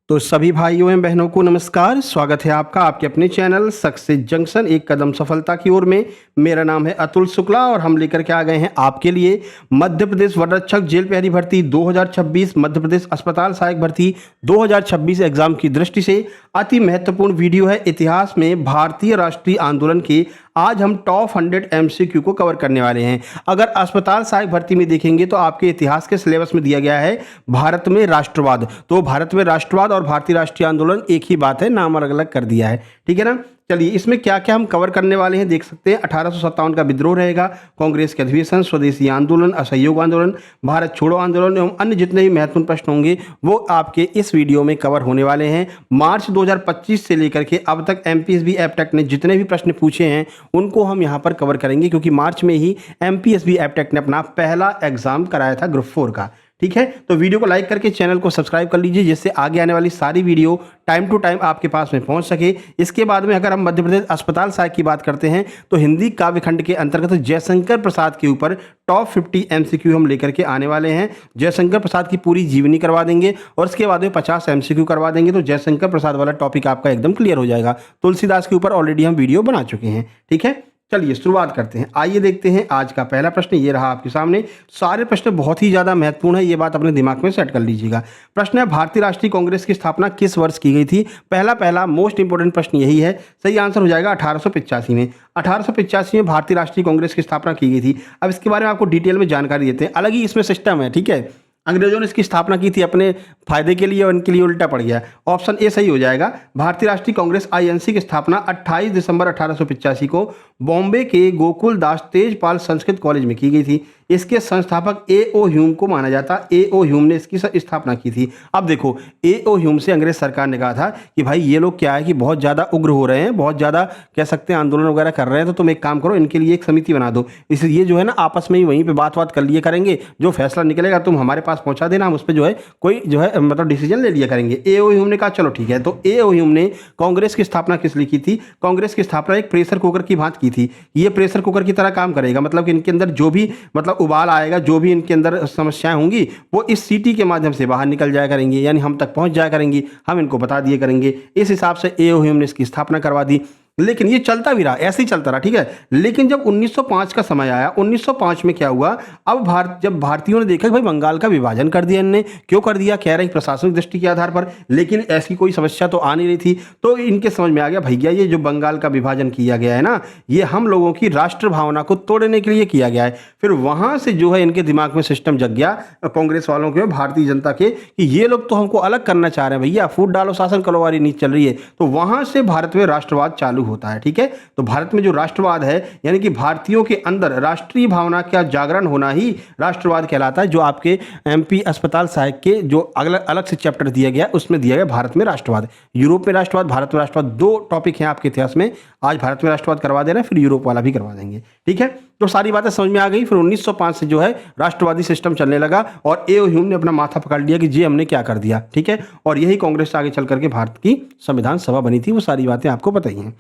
तो सभी भाइयों एवं बहनों को नमस्कार। स्वागत है आपका आपके अपने चैनल सक्सेस जंक्शन एक कदम सफलता की ओर में। मेरा नाम है अतुल शुक्ला और हम लेकर के आ गए हैं आपके लिए मध्य प्रदेश वनरक्षक जेल प्रहरी भर्ती 2026 मध्य प्रदेश अस्पताल सहायक भर्ती 2026 एग्जाम की दृष्टि से अति महत्वपूर्ण वीडियो है। इतिहास में भारतीय राष्ट्रीय आंदोलन के आज हम टॉप 100 एमसीक्यू को कवर करने वाले हैं। अगर अस्पताल सहायक भर्ती में देखेंगे तो आपके इतिहास के सिलेबस में दिया गया है भारत में राष्ट्रवाद। तो भारत में राष्ट्रवाद और भारतीय राष्ट्रीय आंदोलन एक ही बात है, नाम अलग अलग कर दिया है। ठीक है ना। चलिए इसमें क्या क्या हम कवर करने वाले हैं देख सकते हैं। 1857 का विद्रोह रहेगा, कांग्रेस के अधिवेशन, स्वदेशी आंदोलन, असहयोग आंदोलन, भारत छोड़ो आंदोलन एवं अन्य जितने भी महत्वपूर्ण प्रश्न होंगे वो आपके इस वीडियो में कवर होने वाले हैं। मार्च 2025 से लेकर के अब तक एमपीएसबी एपटेक ने जितने भी प्रश्न पूछे हैं उनको हम यहाँ पर कवर करेंगे, क्योंकि मार्च में ही एमपीएसबी एपटेक ने अपना पहला एग्जाम कराया था ग्रुप 4 का। ठीक है, तो वीडियो को लाइक करके चैनल को सब्सक्राइब कर लीजिए जिससे आगे आने वाली सारी वीडियो टाइम टू टाइम आपके पास में पहुंच सके। इसके बाद में अगर हम मध्य प्रदेश अस्पताल सहायक की बात करते हैं तो हिंदी काव्य खंड के अंतर्गत जयशंकर प्रसाद के ऊपर टॉप 50 एमसीक्यू हम लेकर के आने वाले हैं। जयशंकर प्रसाद की पूरी जीवनी करवा देंगे और इसके बाद में 50 एमसीक्यू करवा देंगे, तो जयशंकर प्रसाद वाला टॉपिक आपका एकदम क्लियर हो जाएगा। तुलसीदास के ऊपर ऑलरेडी हम वीडियो बना चुके हैं। ठीक है, चलिए शुरुआत करते हैं। आइए देखते हैं आज का पहला प्रश्न। ये रहा आपके सामने। सारे प्रश्न बहुत ही ज़्यादा महत्वपूर्ण है, ये बात अपने दिमाग में सेट कर लीजिएगा। प्रश्न है भारतीय राष्ट्रीय कांग्रेस की स्थापना किस वर्ष की गई थी। पहला मोस्ट इंपोर्टेंट प्रश्न यही है। सही आंसर हो जाएगा 1885 में। 1885 में भारतीय राष्ट्रीय कांग्रेस की स्थापना की गई थी। अब इसके बारे में आपको डिटेल में जानकारी देते हैं। अलग ही इसमें सिस्टम है। ठीक है, अंग्रेजों ने इसकी स्थापना की थी अपने फायदे के लिए और इनके लिए उल्टा पड़ गया। ऑप्शन ए सही हो जाएगा। भारतीय राष्ट्रीय कांग्रेस आईएनसी की स्थापना 28 दिसंबर 1885 को बॉम्बे के गोकुल दास तेजपाल संस्कृत कॉलेज में की गई थी। इसके संस्थापक ए.ओ. ह्यूम को माना जाता। ए.ओ. ह्यूम ने इसकी स्थापना की थी। अब देखो, ए.ओ. ह्यूम से अंग्रेज सरकार ने कहा था कि भाई ये लोग क्या है कि बहुत ज़्यादा उग्र हो रहे हैं, बहुत ज़्यादा कह सकते हैं आंदोलन वगैरह कर रहे हैं, तो तुम एक काम करो, इनके लिए एक समिति बना दो। इसलिए जो है ना आपस में ही वहीं पे बात कर लिए करेंगे, जो फैसला निकलेगा तुम हमारे पास पहुंचा देना, हम उस पर जो है कोई जो है मतलब डिसीजन ले लिया करेंगे। ए.ओ. ह्यूम ने कहा चलो ठीक है। तो ए.ओ. ह्यूम ने कांग्रेस की स्थापना किस लिए की थी। कांग्रेस की स्थापना एक प्रेशर कुकर की भांति की थी। ये प्रेशर कुकर की तरह काम करेगा, मतलब कि इनके अंदर जो भी मतलब उबाल आएगा, जो भी इनके अंदर समस्याएं होंगी वो इस सीटी के माध्यम से बाहर निकल जाया करेंगी, यानी हम तक पहुंच जाया करेंगी, हम इनको बता दिए करेंगे। इस हिसाब से ए.ओ. ह्यूम ने इसकी स्थापना करवा दी। लेकिन ये चलता भी रहा, ऐसे ही चलता रहा। ठीक है, लेकिन जब 1905 का समय आया, 1905 में क्या हुआ, अब जब भारतीयों ने देखा कि भाई बंगाल का विभाजन कर दिया इनने, क्यों कर दिया, कह रहे प्रशासनिक दृष्टि के आधार पर, लेकिन ऐसी कोई समस्या तो आ नहीं रही थी। तो इनके समझ में आ गया भैया ये जो बंगाल का विभाजन किया गया है ना, ये हम लोगों की राष्ट्र भावना को तोड़ने के लिए किया गया है। फिर वहां से जो है इनके दिमाग में सिस्टम जग गया कांग्रेस वालों के, भारतीय जनता के, कि ये लोग तो हमको अलग करना चाह रहे हैं भैया, फूट डालो शासन करो वाली नीति चल रही है। तो वहां से भारत में राष्ट्रवाद चालू होता है। ठीक है, तो भारत में जो राष्ट्रवाद है यानी कि भारतीयों के अंदर राष्ट्रीय भावना का जागरण होना ही राष्ट्रवाद कहलाता है। जो आपके एमपी अस्पताल सहायक के जो अलग से चैप्टर दिया गया उसमें दिया गया भारत में राष्ट्रवाद, यूरोप में राष्ट्रवाद, भारत में राष्ट्रवाद। दो टॉपिक हैं आपके इतिहास में। आज भारत में राष्ट्रवाद करवा दे रहे हैं, फिर यूरोप वाला भी करवा देंगे। ठीक है, तो सारी बातें समझ में आ गई। फिर 1905 से जो है राष्ट्रवादी सिस्टम चलने लगा और ए.ओ. ह्यूम ने अपना माथा पकड़ लिया कि जी हमने क्या कर दिया। ठीक है, और यही कांग्रेस आगे चल करके भारत की संविधान सभा बनी थी। वो सारी बातें आपको पता ही हैं।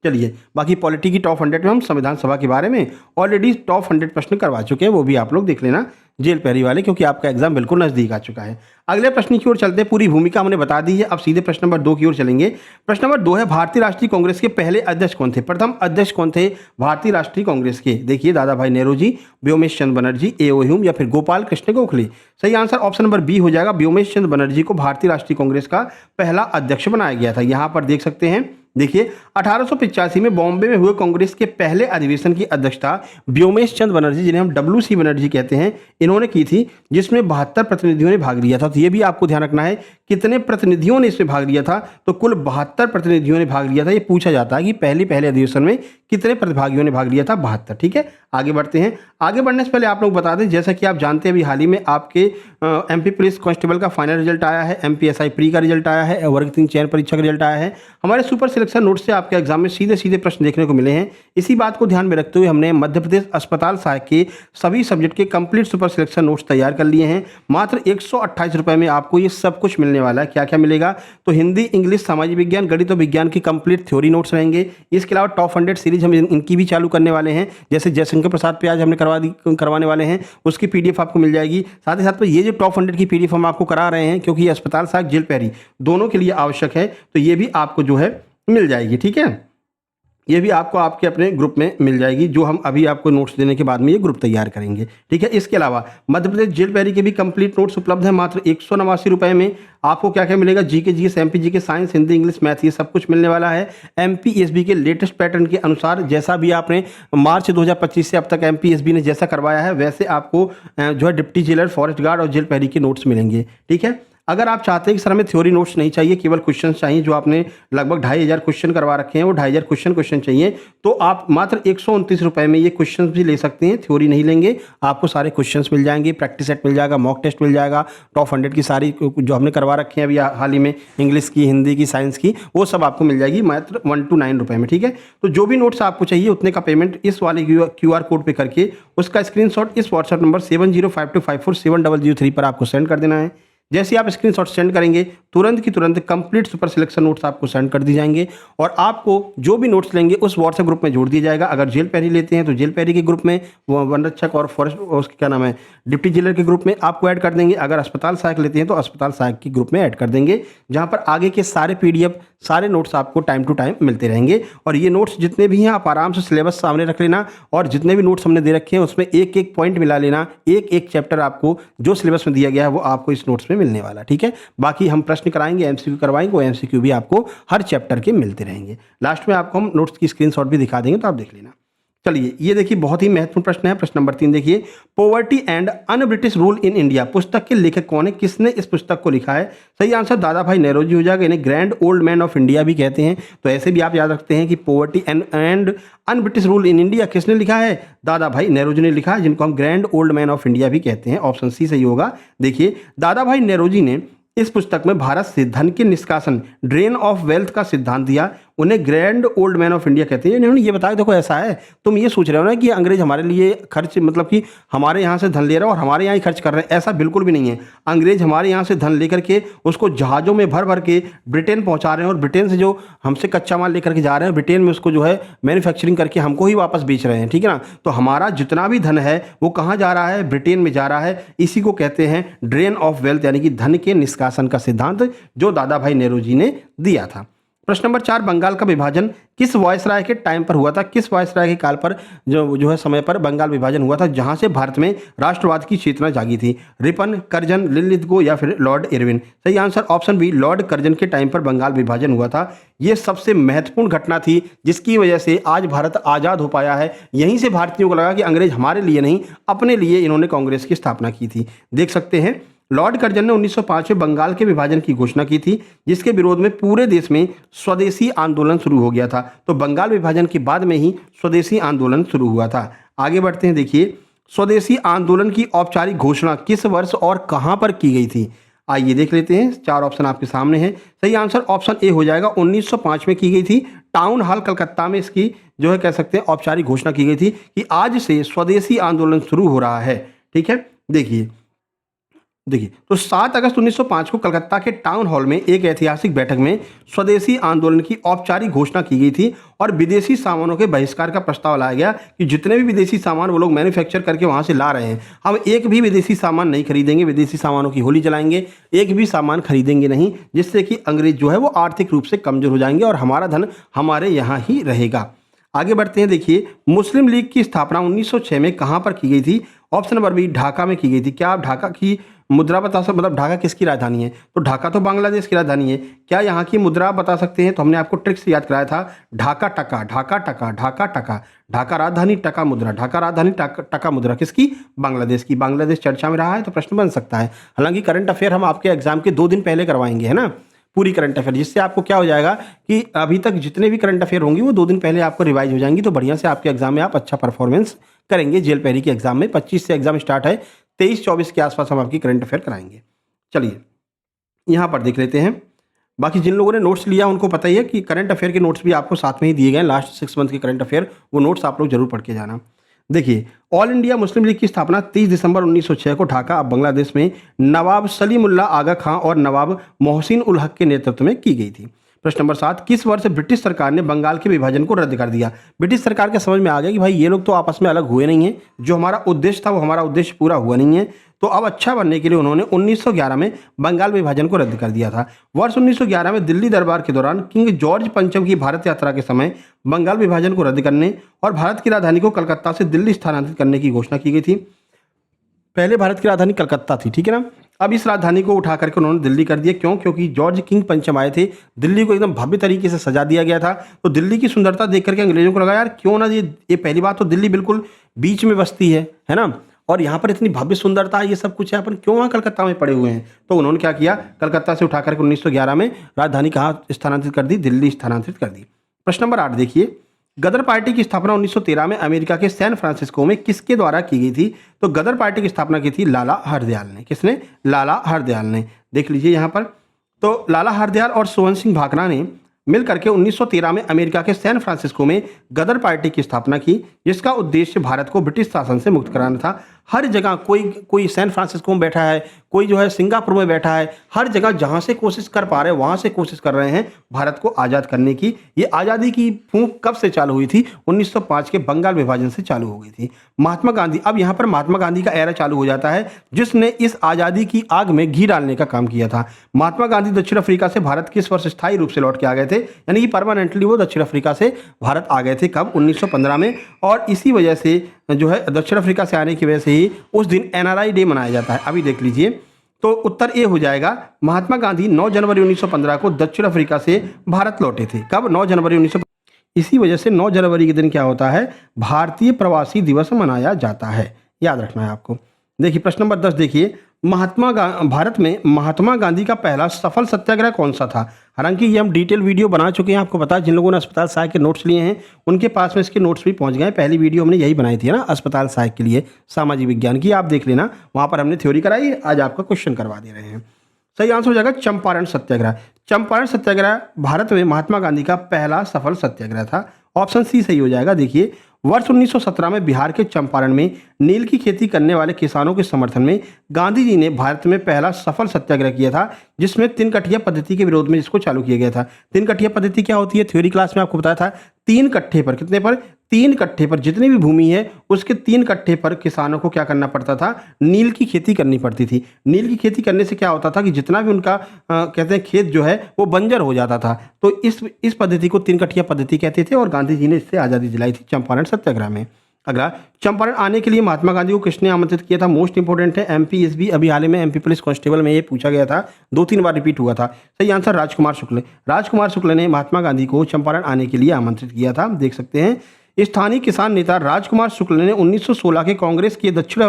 चलिए बाकी पॉलिटी की टॉप 100 में हम संविधान सभा के बारे में ऑलरेडी टॉप 100 प्रश्न करवा चुके हैं, वो भी आप लोग देख लेना जेल प्रहरी वाले, क्योंकि आपका एग्जाम बिल्कुल नजदीक आ चुका है। अगले प्रश्न की ओर चलते हैं। पूरी भूमिका हमने बता दी है, अब सीधे प्रश्न नंबर 2 की ओर चलेंगे। प्रश्न नंबर 2 है भारतीय राष्ट्रीय कांग्रेस के पहले अध्यक्ष कौन थे। प्रथम अध्यक्ष कौन थे भारतीय राष्ट्रीय कांग्रेस के। देखिए, दादा भाई नेहरू जी, व्योमेश चंद्र बनर्जी, ए.ओ. ह्यूम या फिर गोपाल कृष्ण गोखले। सही आंसर ऑप्शन नंबर बी हो जाएगा। व्योमेश चंद्र बनर्जी को भारतीय राष्ट्रीय कांग्रेस का पहला अध्यक्ष बनाया गया था। यहां पर देख सकते हैं, देखिए 1885 में बॉम्बे में हुए कांग्रेस के पहले अधिवेशन की अध्यक्षता व्योमेश चंद्र बनर्जी, जिन्हें हम डब्ल्यू.सी. बनर्जी कहते हैं, इन्होंने की थी, जिसमें 72 प्रतिनिधियों ने भाग लिया था। तो ये भी आपको ध्यान रखना है कितने प्रतिनिधियों ने इसमें भाग लिया था। तो कुल 72 प्रतिनिधियों ने भाग लिया था। ये पूछा जाता है कि पहले अधिवेशन में कितने प्रतिभागियों ने भाग लिया था, 72। ठीक है, आगे बढ़ते हैं। आगे बढ़ने से पहले आप लोग बता दें, जैसा कि आप जानते हैं अभी हाल ही में आपके एमपी पुलिस कांस्टेबल का फाइनल रिजल्ट आया है, एमपीएसआई प्री का रिजल्ट आया है, वर्ग 3 चयन परीक्षा का रिजल्ट आया है। हमारे सुपर सिलेक्शन नोट से आपके एग्जाम में सीधे प्रश्न देखने को मिले हैं। इसी बात को ध्यान में रखते हुए हमने मध्य प्रदेश अस्पताल सहायक के सभी सब्जेक्ट के कंप्लीट सुपर सिलेक्शन नोट्स तैयार कर लिए हैं। मात्र 128 रुपये में आपको ये सब कुछ मिलने वाला है। क्या क्या मिलेगा, तो हिंदी, इंग्लिश, सामाजिक विज्ञान, गणित और विज्ञान की कंप्लीट थ्योरी नोट्स रहेंगे। इसके अलावा टॉप 100 सीरीज हम इनकी भी चालू करने वाले हैं। जैसे जयशंकर शंकर प्रसाद पे आज हमने करवाने वाले हैं, उसकी पीडीएफ आपको मिल जाएगी। साथ ही साथ में ये जो टॉप 100 की पीडीएफ हम आपको करा रहे हैं, क्योंकि ये अस्पताल सहायक, जेल पैरी दोनों के लिए आवश्यक है, तो ये भी आपको जो है मिल जाएगी। ठीक है, ये भी आपको आपके अपने ग्रुप में मिल जाएगी, जो हम अभी आपको नोट्स देने के बाद में ये ग्रुप तैयार करेंगे। ठीक है, इसके अलावा मध्य प्रदेश जेल पैरी के भी कंप्लीट नोट्स उपलब्ध हैं मात्र 189 रुपये में। आपको क्या क्या मिलेगा, जीके, जीएस, एमपी के साइंस, हिंदी, इंग्लिश, मैथ, ये सब कुछ मिलने वाला है। एमपीएसबी के लेटेस्ट पैटर्न के अनुसार, जैसा भी आपने मार्च 2025 से अब तक एमपीएसबी ने जैसा करवाया है, वैसे आपको जो है डिप्टी जेलर, फॉरेस्ट गार्ड और जेल पैरी के नोट्स मिलेंगे। ठीक है, अगर आप चाहते हैं कि सर हमें थ्योरी नोट्स नहीं चाहिए, केवल क्वेश्चन चाहिए, जो आपने लगभग 2500 क्वेश्चन करवा रखे हैं, वो 2500 क्वेश्चन चाहिए, तो आप मात्र 129 रुपये में ये क्वेश्चन भी ले सकते हैं। थ्योरी नहीं लेंगे, आपको सारे क्वेश्चन मिल जाएंगे, प्रैक्टिस सेट मिल जाएगा, मॉक टेस्ट मिल जाएगा, टॉप 100 की सारी जो हमने करवा रखे हैं अभी हाल ही में, इंग्लिश की, हिंदी की, साइंस की, वो सब आपको मिल जाएगी मात्र 129 रुपये में। ठीक है, तो जो भी नोट्स आपको चाहिए उतने का पेमेंट इस वाले QR कोड पर करके उसका स्क्रीनशॉट इस व्हाट्सएप नंबर 7052547003 पर आपको सेंड कर देना है। जैसे आप स्क्रीनशॉट सेंड करेंगे, तुरंत की तुरंत कंप्लीट सुपर सिलेक्शन नोट्स आपको सेंड कर दी जाएंगे, और आपको जो भी नोट्स लेंगे उस व्हाट्सएप ग्रुप में जोड़ दिया जाएगा। अगर जेल पैरी लेते हैं तो जेल पैरी के ग्रुप में, वन रक्षक और फॉरेस्ट, उसके क्या नाम है, डिप्टी जेलर के ग्रुप में आपको ऐड कर देंगे। अगर अस्पताल सहायक लेते हैं तो अस्पताल सहायक के ग्रुप में ऐड कर देंगे, जहाँ पर आगे के सारे PDF, सारे नोट्स आपको टाइम टू टाइम मिलते रहेंगे। और ये नोट्स जितने भी हैं आप आराम से सिलेबस सामने रख लेना, और जितने भी नोट्स हमने दे रखे हैं उसमें एक एक पॉइंट मिला लेना, एक एक चैप्टर आपको जो सिलेबस में दिया गया है वो आपको इस नोट्स में मिलने वाला। ठीक है, बाकी हम प्रश्न कराएंगे, MCQ करवाएंगे, वो MCQ भी आपको हर चैप्टर के मिलते रहेंगे। लास्ट में आपको हम नोट्स की स्क्रीनशॉट भी दिखा देंगे, तो आप देख लेना। चलिए, ये देखिए बहुत ही महत्वपूर्ण प्रश्न है, प्रश्न नंबर 3 देखिए, poverty and un British rule in India पुस्तक के लेखक कौन है, किसने इस पुस्तक को लिखा है? सही आंसर दादा भाई नेरोजी हो जाएगा, इन्हें grand old man of India भी कहते हैं। तो ऐसे भी आप याद रखते हैं कि poverty and un British rule in India किसने लिखा है? दादा भाई नेरोजी ने लिखा है, जिनको हम grand old man of India भी कहते हैं। ऑप्शन सी सही होगा। देखिए, दादा भाई नेरोजी ने इस पुस्तक में भारत से धन के निष्कासन, ड्रेन ऑफ वेल्थ का सिद्धांत दिया। उन्हें grand old man of India कहते हैं। इन्होंने ये बताया, देखो ऐसा है, तुम ये सोच रहे हो ना कि अंग्रेज हमारे लिए खर्च, मतलब कि हमारे यहाँ से धन ले रहे हो और हमारे यहाँ ही खर्च कर रहे हैं, ऐसा बिल्कुल भी नहीं है। अंग्रेज हमारे यहाँ से धन लेकर के उसको जहाज़ों में भर भर के ब्रिटेन पहुँचा रहे हैं, और ब्रिटेन से जो हमसे कच्चा माल लेकर के जा रहे हैं, ब्रिटेन में उसको जो है मैन्युफैक्चरिंग करके हमको ही वापस बेच रहे हैं। ठीक है ना, तो हमारा जितना भी धन है वो कहाँ जा रहा है? ब्रिटेन में जा रहा है। इसी को कहते हैं ड्रेन ऑफ वेल्थ, यानी कि धन के निष्कासन का सिद्धांत, जो दादा भाई नेरोजी ने दिया था। प्रश्न नंबर 4, बंगाल का विभाजन किस वायसराय के टाइम पर हुआ था? किस वायसराय के काल पर जो है समय पर बंगाल विभाजन हुआ था, जहां से भारत में राष्ट्रवाद की चेतना जागी थी? रिपन, कर्जन, लिनलिथगो या फिर लॉर्ड इरविन? सही answer option B, Lord Curzon के टाइम पर बंगाल विभाजन हुआ था। यह सबसे महत्वपूर्ण घटना थी, जिसकी वजह से आज भारत आज़ाद हो पाया है। यहीं से भारतीयों को लगा कि अंग्रेज हमारे लिए नहीं, अपने लिए इन्होंने कांग्रेस की स्थापना की थी। देख सकते हैं, लॉर्ड कर्जन ने 1905 में बंगाल के विभाजन की घोषणा की थी, जिसके विरोध में पूरे देश में स्वदेशी आंदोलन शुरू हो गया था। तो बंगाल विभाजन के बाद में ही स्वदेशी आंदोलन शुरू हुआ था। आगे बढ़ते हैं, देखिए, स्वदेशी आंदोलन की औपचारिक घोषणा किस वर्ष और कहां पर की गई थी? आइए देख लेते हैं, 4 ऑप्शन आपके सामने हैं। सही आंसर ऑप्शन ए हो जाएगा, 1905 में की गई थी। टाउन हॉल कलकत्ता में इसकी जो है कह सकते हैं औपचारिक घोषणा की गई थी कि आज से स्वदेशी आंदोलन शुरू हो रहा है। ठीक है, देखिए तो 7 अगस्त 1905 को कलकत्ता के टाउन हॉल में एक ऐतिहासिक बैठक में स्वदेशी आंदोलन की औपचारिक घोषणा की गई थी, और विदेशी सामानों के बहिष्कार का प्रस्ताव लाया गया कि जितने भी विदेशी सामान वो लोग मैन्युफैक्चर करके वहां से ला रहे हैं, हम एक भी विदेशी सामान नहीं खरीदेंगे, विदेशी सामानों की होली जलाएंगे, एक भी सामान खरीदेंगे नहीं, जिससे कि अंग्रेज जो है वो आर्थिक रूप से कमजोर हो जाएंगे और हमारा धन हमारे यहाँ ही रहेगा। आगे बढ़ते हैं, देखिए, मुस्लिम लीग की स्थापना 1906 में कहां पर की गई थी? ऑप्शन नंबर बी, ढाका में की गई थी। क्या आप ढाका की मुद्रा बता सकते, मतलब ढाका किसकी राजधानी है? तो ढाका तो बांग्लादेश की राजधानी है। क्या यहाँ की मुद्रा आप बता सकते हैं? तो हमने आपको ट्रिक से याद कराया था, ढाका टका, ढाका टका, ढाका टका, ढाका राजधानी टका मुद्रा, ढाका राजधानी टका मुद्रा किसकी? बांग्लादेश की। बांग्लादेश चर्चा में रहा है, तो प्रश्न बन सकता है। हालांकि करंट अफेयर हम आपके एग्जाम के 2 दिन पहले करवाएंगे, है ना, पूरी करंट अफेयर, जिससे आपको क्या हो जाएगा कि अभी तक जितने भी करंट अफेयर होंगी वो 2 दिन पहले आपको रिवाइज हो जाएंगी, तो बढ़िया से आपके एग्जाम में आप अच्छा परफॉर्मेंस करेंगे। जेल पैरी के एग्जाम में 25 से एग्जाम स्टार्ट है, 23-24 के आसपास हम आपकी करंट अफेयर कराएंगे। चलिए यहाँ पर देख लेते हैं। बाकी जिन लोगों ने नोट्स लिया उनको पता ही है कि करंट अफेयर के नोट्स भी आपको साथ में ही दिए गए, लास्ट 6 मंथ के करंट अफेयर, वो नोट्स आप लोग जरूर पढ़ के जाना। देखिए, ऑल इंडिया मुस्लिम लीग की स्थापना 30 दिसंबर 1906 को ढाका, अब बांग्लादेश में नवाब सलीमुल्लाह आगा खां और नवाब मोहसिन उल हक के नेतृत्व में की गई थी। प्रश्न नंबर 7, किस वर्ष ब्रिटिश सरकार ने बंगाल के विभाजन को रद्द कर दिया? ब्रिटिश सरकार के समझ में आ गया कि भाई ये लोग तो आपस में अलग हुए नहीं हैं, जो हमारा उद्देश्य था वो हमारा उद्देश्य पूरा हुआ नहीं है, तो अब अच्छा बनने के लिए उन्होंने 1911 में बंगाल विभाजन को रद्द कर दिया था। वर्ष 1911 में दिल्ली दरबार के दौरान किंग जॉर्ज पंचम की भारत यात्रा के समय बंगाल विभाजन को रद्द करने और भारत की राजधानी को कलकत्ता से दिल्ली स्थानांतरित करने की घोषणा की गई थी। पहले भारत की राजधानी कलकत्ता थी, ठीक है ना। अब इस राजधानी को उठा करके उन्होंने दिल्ली कर दिया। क्यों? क्योंकि जॉर्ज किंग पंचम आए थे, दिल्ली को एकदम भव्य तरीके से सजा दिया गया था। तो दिल्ली की सुंदरता देख करके अंग्रेजों को लगा यार क्यों ना ये पहली बात तो दिल्ली बिल्कुल बीच में बसती है ना, और यहाँ पर इतनी भव्य सुंदरता है, ये सब कुछ है, अपन क्यों वहाँ कलकत्ता में पड़े हुए हैं। तो उन्होंने क्या किया, कलकत्ता से उठा करके 1911 में राजधानी कहाँ स्थानांतरित कर दी? दिल्ली स्थानांतरित कर दी। प्रश्न नंबर 8 देखिए, गदर पार्टी की स्थापना 1913 में अमेरिका के सैन फ्रांसिस्को में किसके द्वारा की गई थी? तो गदर पार्टी की स्थापना की थी लाला हरदयाल ने। किसने? लाला हरदयाल ने। देख लीजिए यहाँ पर, तो लाला हरदयाल और सोहन सिंह भाखड़ा ने मिल करके 1913 में अमेरिका के सैन फ्रांसिस्को में गदर पार्टी की स्थापना की, जिसका उद्देश्य भारत को ब्रिटिश शासन से मुक्त कराना था। हर जगह कोई सैन फ्रांसिस्को में बैठा है, कोई जो है सिंगापुर में बैठा है, हर जगह जहां से कोशिश कर पा रहे हैं वहां से कोशिश कर रहे हैं भारत को आज़ाद करने की। ये आज़ादी की फूंक कब से चालू हुई थी? 1905 के बंगाल विभाजन से चालू हो गई थी। महात्मा गांधी, अब यहाँ पर महात्मा गांधी का एरा चालू हो जाता है, जिसने इस आज़ादी की आग में घी डालने का काम किया था। महात्मा गांधी दक्षिण अफ्रीका से भारत किस वर्ष स्थायी रूप से लौट के आ गए थे? यानी कि परमानेंटली वो दक्षिण अफ्रीका से भारत आ गए थे। कब? 1915 में। और इसी वजह से जो है दक्षिण अफ्रीका से आने की वजह से ही उस दिन NRI डे मनाया जाता है। अभी देख लीजिए, तो उत्तर ए हो जाएगा। महात्मा गांधी 9 जनवरी 1915 को दक्षिण अफ्रीका से भारत लौटे थे। कब? 9 जनवरी 1915। इसी वजह से 9 जनवरी के दिन क्या होता है? भारतीय प्रवासी दिवस मनाया जाता है, याद रखना है आपको। देखिए प्रश्न नंबर 10 देखिए, भारत में महात्मा गांधी का पहला सफल सत्याग्रह कौन सा था? हालांकि ये हम डिटेल वीडियो बना चुके हैं, आपको पता है। जिन लोगों ने अस्पताल सहायक के नोट्स लिए हैं उनके पास में इसके नोट्स भी पहुंच गए। पहली वीडियो हमने यही बनाई थी ना, अस्पताल सहायक के लिए सामाजिक विज्ञान की, आप देख लेना, वहां पर हमने थ्योरी कराई, आज आपका क्वेश्चन करवा दे रहे हैं। सही आंसर हो जाएगा चंपारण सत्याग्रह। चंपारण सत्याग्रह भारत में महात्मा गांधी का पहला सफल सत्याग्रह था। ऑप्शन सी सही हो जाएगा। देखिए, वर्ष 1917 में बिहार के चंपारण में नील की खेती करने वाले किसानों के समर्थन में गांधी जी ने भारत में पहला सफल सत्याग्रह किया था, जिसमें 3 कट्ठिया पद्धति के विरोध में जिसको चालू किया गया था। 3 कट्ठिया पद्धति क्या होती है? थ्योरी क्लास में आपको बताया था। 3 कट्ठे पर, कितने पर? 3 कट्ठे पर, जितनी भी भूमि है उसके 3 कट्ठे पर किसानों को क्या करना पड़ता था? नील की खेती करनी पड़ती थी। नील की खेती करने से क्या होता था कि जितना भी उनका कहते हैं खेत जो है वो बंजर हो जाता था। तो इस पद्धति को 3 कट्ठिया पद्धति कहते थे और गांधी जी ने इससे आज़ादी दिलाई थी चंपारण सत्याग्रह में। अगला, चंपारण आने के लिए महात्मा गांधी को किसने आमंत्रित किया था? मोस्ट इंपोर्टेंट है, MPSB, अभी हाल में MP पुलिस कांस्टेबल में ये पूछा गया था, 2-3 बार रिपीट हुआ था। सही आंसर राजकुमार शुक्ल। राजकुमार शुक्ल ने महात्मा गांधी को चंपारण आने के लिए आमंत्रित किया था, देख सकते हैं। स्थानीय किसान नेता राजकुमार शुक्ल ने 1916 के कांग्रेस के दक्षिण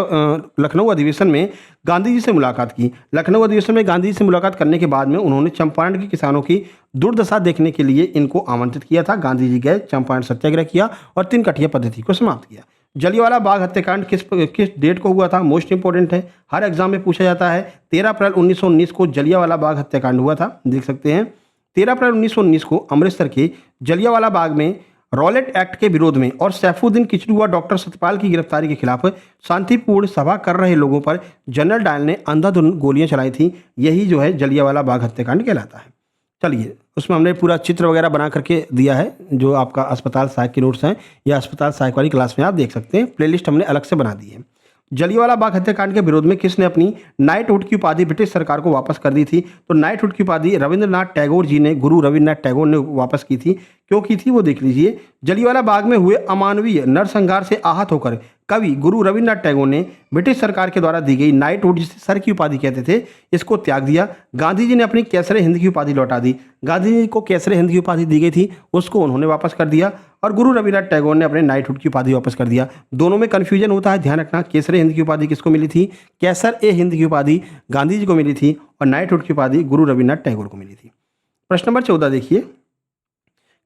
लखनऊ अधिवेशन में गांधी जी से मुलाकात की। लखनऊ अधिवेशन में गांधी जी से मुलाकात करने के बाद में उन्होंने चंपारण के किसानों की दुर्दशा देखने के लिए इनको आमंत्रित किया था। गांधी जी गए, चंपारण सत्याग्रह किया और 3 कट्ठिया पद्धति को समाप्त किया। जलियांवाला बाग हत्याकांड किस डेट को हुआ था? मोस्ट इंपोर्टेंट है, हर एग्जाम में पूछा जाता है। 13 अप्रैल 1919 को जलियांवाला बाग हत्याकांड हुआ था, देख सकते हैं। 13 अप्रैल 1919 को अमृतसर के जलियांवाला बाग में रॉलेट एक्ट के विरोध में और सैफुद्दीन किचलू व डॉक्टर सतपाल की गिरफ्तारी के खिलाफ शांतिपूर्ण सभा कर रहे लोगों पर जनरल डायल ने अंधाधुंध गोलियां चलाई थी। यही जो है जलियांवाला बाग हत्याकांड कहलाता है। चलिए, उसमें हमने पूरा चित्र वगैरह बना करके दिया है, जो आपका अस्पताल सहायक के नोट्स हैं या अस्पताल सहायक वाली क्लास में आप देख सकते हैं। प्लेलिस्ट हमने अलग से बना दी है। जलियांवाला बाग हत्याकांड के विरोध में किसने अपनी नाइटहुड की उपाधि ब्रिटिश सरकार को वापस कर दी थी? तो नाइटहुड की उपाधि रविंद्रनाथ टैगोर जी ने, गुरु रविंद्रनाथ टैगोर ने वापस की थी। क्यों की थी वो देख लीजिए। जलियांवाला बाग में हुए अमानवीय नरसंहार से आहत होकर कवि गुरु रविंद्रनाथ टैगोर ने ब्रिटिश सरकार के द्वारा दी गई नाइटहुड, जिसे सर की उपाधि कहते थे, इसको त्याग दिया। गांधी जी ने अपनी कैसरे हिंद की उपाधि लौटा दी। गांधी जी को कैसरे हिंद की उपाधि दी गई थी, उसको उन्होंने वापस कर दिया और गुरु रविंद्रनाथ टैगोर ने अपने नाइटहुड की उपाधि वापस कर दिया। दोनों में कन्फ्यूजन होता है, ध्यान रखना। कैसरे हिंद की उपाधि किसको मिली थी? कैसर ए हिंद की उपाधि गांधी जी को मिली थी और नाइटहुड की उपाधि गुरु रविंद्रनाथ टैगोर को मिली थी। प्रश्न नंबर 14 देखिए,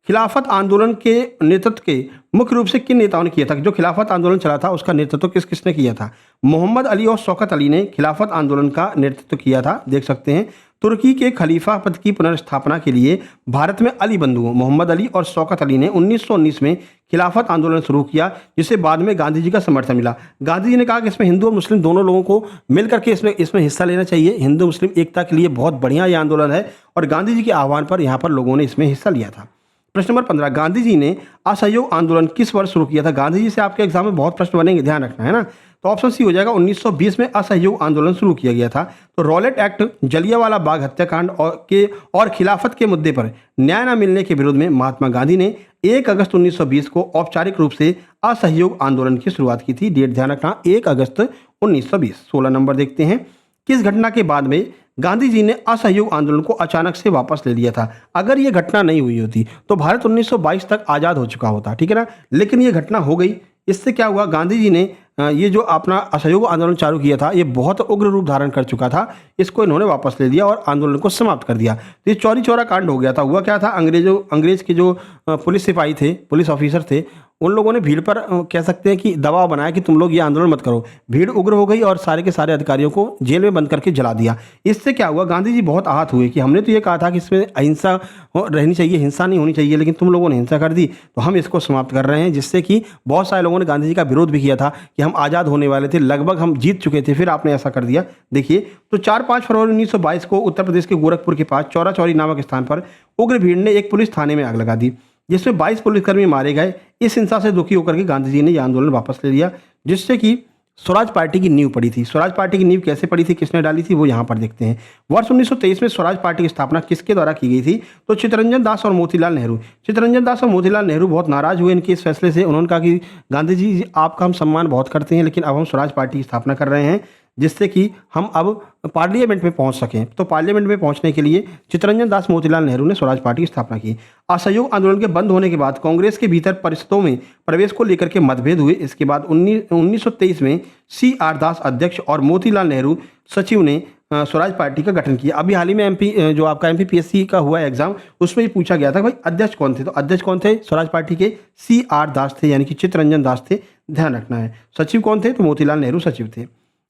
खिलाफत आंदोलन के नेतृत्व के मुख्य रूप से किन नेताओं ने किया था? जो खिलाफत आंदोलन चला था उसका नेतृत्व किसने किया था? मोहम्मद अली और शौकत अली ने खिलाफत आंदोलन का नेतृत्व किया था, देख सकते हैं। तुर्की के खलीफा पद की पुनर्स्थापना के लिए भारत में अली बंधुओं मोहम्मद अली और शौकत अली ने 1919 में खिलाफत आंदोलन शुरू किया, जिसे बाद में गांधी जी का समर्थन मिला। गांधी जी ने कहा कि इसमें हिंदू और मुस्लिम दोनों लोगों को मिलकर के इसमें हिस्सा लेना चाहिए। हिंदू मुस्लिम एकता के लिए बहुत बढ़िया ये आंदोलन है और गांधी जी के आह्वान पर यहाँ पर लोगों ने इसमें हिस्सा लिया था। प्रश्न नंबर 15, गांधी जी ने असहयोग आंदोलन किस वर्ष शुरू किया था? गांधी जी से आपके एग्जाम में बहुत प्रश्न बनेंगे, ध्यान रखना है ना। तो ऑप्शन सी हो जाएगा, 1920 में असहयोग आंदोलन शुरू किया गया था। तो रॉलेट एक्ट, जलियांवाला बाग हत्याकांड और खिलाफत के मुद्दे पर न्याय न मिलने के विरोध में महात्मा गांधी ने 1 अगस्त 1920 को औपचारिक रूप से असहयोग आंदोलन की शुरुआत की थी। डेट ध्यान रखना, 1 अगस्त 1920। 16 नंबर देखते हैं, किस घटना के बाद में गांधी जी ने असहयोग आंदोलन को अचानक से वापस ले लिया था? अगर ये घटना नहीं हुई होती तो भारत 1922 तक आज़ाद हो चुका होता, ठीक है ना। लेकिन ये घटना हो गई। इससे क्या हुआ, गांधी जी ने ये जो अपना असहयोग आंदोलन चालू किया था ये बहुत उग्र रूप धारण कर चुका था। इसको इन्होंने वापस ले लिया और आंदोलन को समाप्त कर दिया। तो ये चौरी चौरा कांड हो गया था। हुआ क्या था, अंग्रेज के जो पुलिस सिपाही थे, पुलिस ऑफिसर थे, उन लोगों ने भीड़ पर कह सकते हैं कि दबाव बनाया कि तुम लोग ये आंदोलन मत करो। भीड़ उग्र हो गई और सारे के सारे अधिकारियों को जेल में बंद करके जला दिया। इससे क्या हुआ, गांधी जी बहुत आहत हुए कि हमने तो ये कहा था कि इसमें अहिंसा रहनी चाहिए, हिंसा नहीं होनी चाहिए, लेकिन तुम लोगों ने हिंसा कर दी, तो हम इसको समाप्त कर रहे हैं। जिससे कि बहुत सारे लोगों ने गांधी जी का विरोध भी किया था कि हम आज़ाद होने वाले थे, लगभग हम जीत चुके थे, फिर आपने ऐसा कर दिया। देखिए, तो 4-5 फरवरी 1922 को उत्तर प्रदेश के गोरखपुर के पास चौरा चौरी नामक स्थान पर उग्र भीड़ ने एक पुलिस थाने में आग लगा दी, जिसमें 22 पुलिसकर्मी मारे गए। इस हिंसा से दुखी होकर के गांधी जी ने यह आंदोलन वापस ले लिया, जिससे कि स्वराज पार्टी की नींव पड़ी थी। स्वराज पार्टी की नींव कैसे पड़ी थी, किसने डाली थी, वो यहाँ पर देखते हैं। वर्ष 1923 में स्वराज पार्टी की स्थापना किसके द्वारा की गई थी? तो चित्तरंजन दास और मोतीलाल नेहरू। चित्तरंजन दास और मोतीलाल नेहरू बहुत नाराज हुए इनके इस फैसले से। उन्होंने कहा कि गांधी जी, आपका हम सम्मान बहुत करते हैं, लेकिन अब हम स्वराज पार्टी की स्थापना कर रहे हैं, जिससे कि हम अब पार्लियामेंट में पहुंच सकें। तो पार्लियामेंट में पहुंचने के लिए चित्तरंजन दास मोतीलाल नेहरू ने स्वराज पार्टी की स्थापना की। असहयोग आंदोलन के बंद होने के बाद कांग्रेस के भीतर परिषदों में प्रवेश को लेकर के मतभेद हुए। इसके बाद 1923 में CR दास अध्यक्ष और मोतीलाल नेहरू सचिव ने स्वराज पार्टी का गठन किया। अभी हाल ही में MP जो आपका MPPSC का हुआ एग्जाम, उसमें ही पूछा गया था भाई अध्यक्ष कौन थे? तो अध्यक्ष कौन थे? स्वराज पार्टी के CR दास थे, यानी कि चित्तरंजन दास थे, ध्यान रखना है। सचिव कौन थे? तो मोतीलाल नेहरू सचिव थे।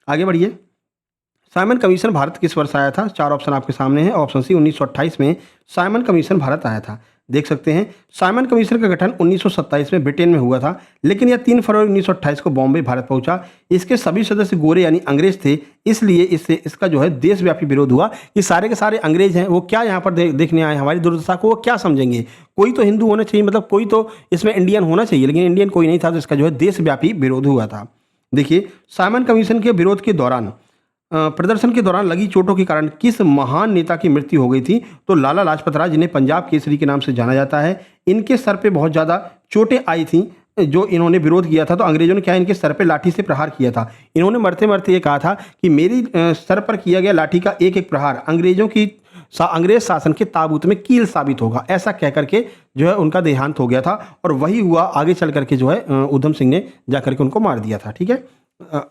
आगे बढ़िए। साइमन कमीशन भारत किस वर्ष आया था? 4 ऑप्शन आपके सामने हैं। ऑप्शन सी, 1928 में साइमन कमीशन भारत आया था। देख सकते हैं, साइमन कमीशन का गठन 1927 में ब्रिटेन में हुआ था, लेकिन यह 3 फरवरी 1928 को बॉम्बे भारत पहुंचा। इसके सभी सदस्य गोरे यानी अंग्रेज थे, इसलिए इसका जो है देशव्यापी विरोध हुआ कि सारे के सारे अंग्रेज हैं, वो क्या यहाँ पर देखने आए, हमारी दुर्दशा को वो क्या समझेंगे। कोई तो हिंदू होना चाहिए, मतलब कोई तो इसमें इंडियन होना चाहिए, लेकिन इंडियन कोई नहीं था, तो इसका जो है देशव्यापी विरोध हुआ था। देखिए, साइमन कमीशन के विरोध के दौरान प्रदर्शन के दौरान लगी चोटों के कारण किस महान नेता की मृत्यु हो गई थी? तो लाला लाजपत राय, जिन्हें पंजाब केसरी के नाम से जाना जाता है। इनके सर पे बहुत ज़्यादा चोटें आई थी जो इन्होंने विरोध किया था। तो अंग्रेजों ने क्या, इनके सर पे लाठी से प्रहार किया था। इन्होंने मरते मरते ये कहा था कि मेरी सर पर किया गया लाठी का एक एक प्रहार अंग्रेज शासन के ताबूत में कील साबित होगा। ऐसा कह करके जो है उनका देहांत हो गया था, और वही हुआ आगे चल करके जो है उधम सिंह ने जाकर के उनको मार दिया था। ठीक है,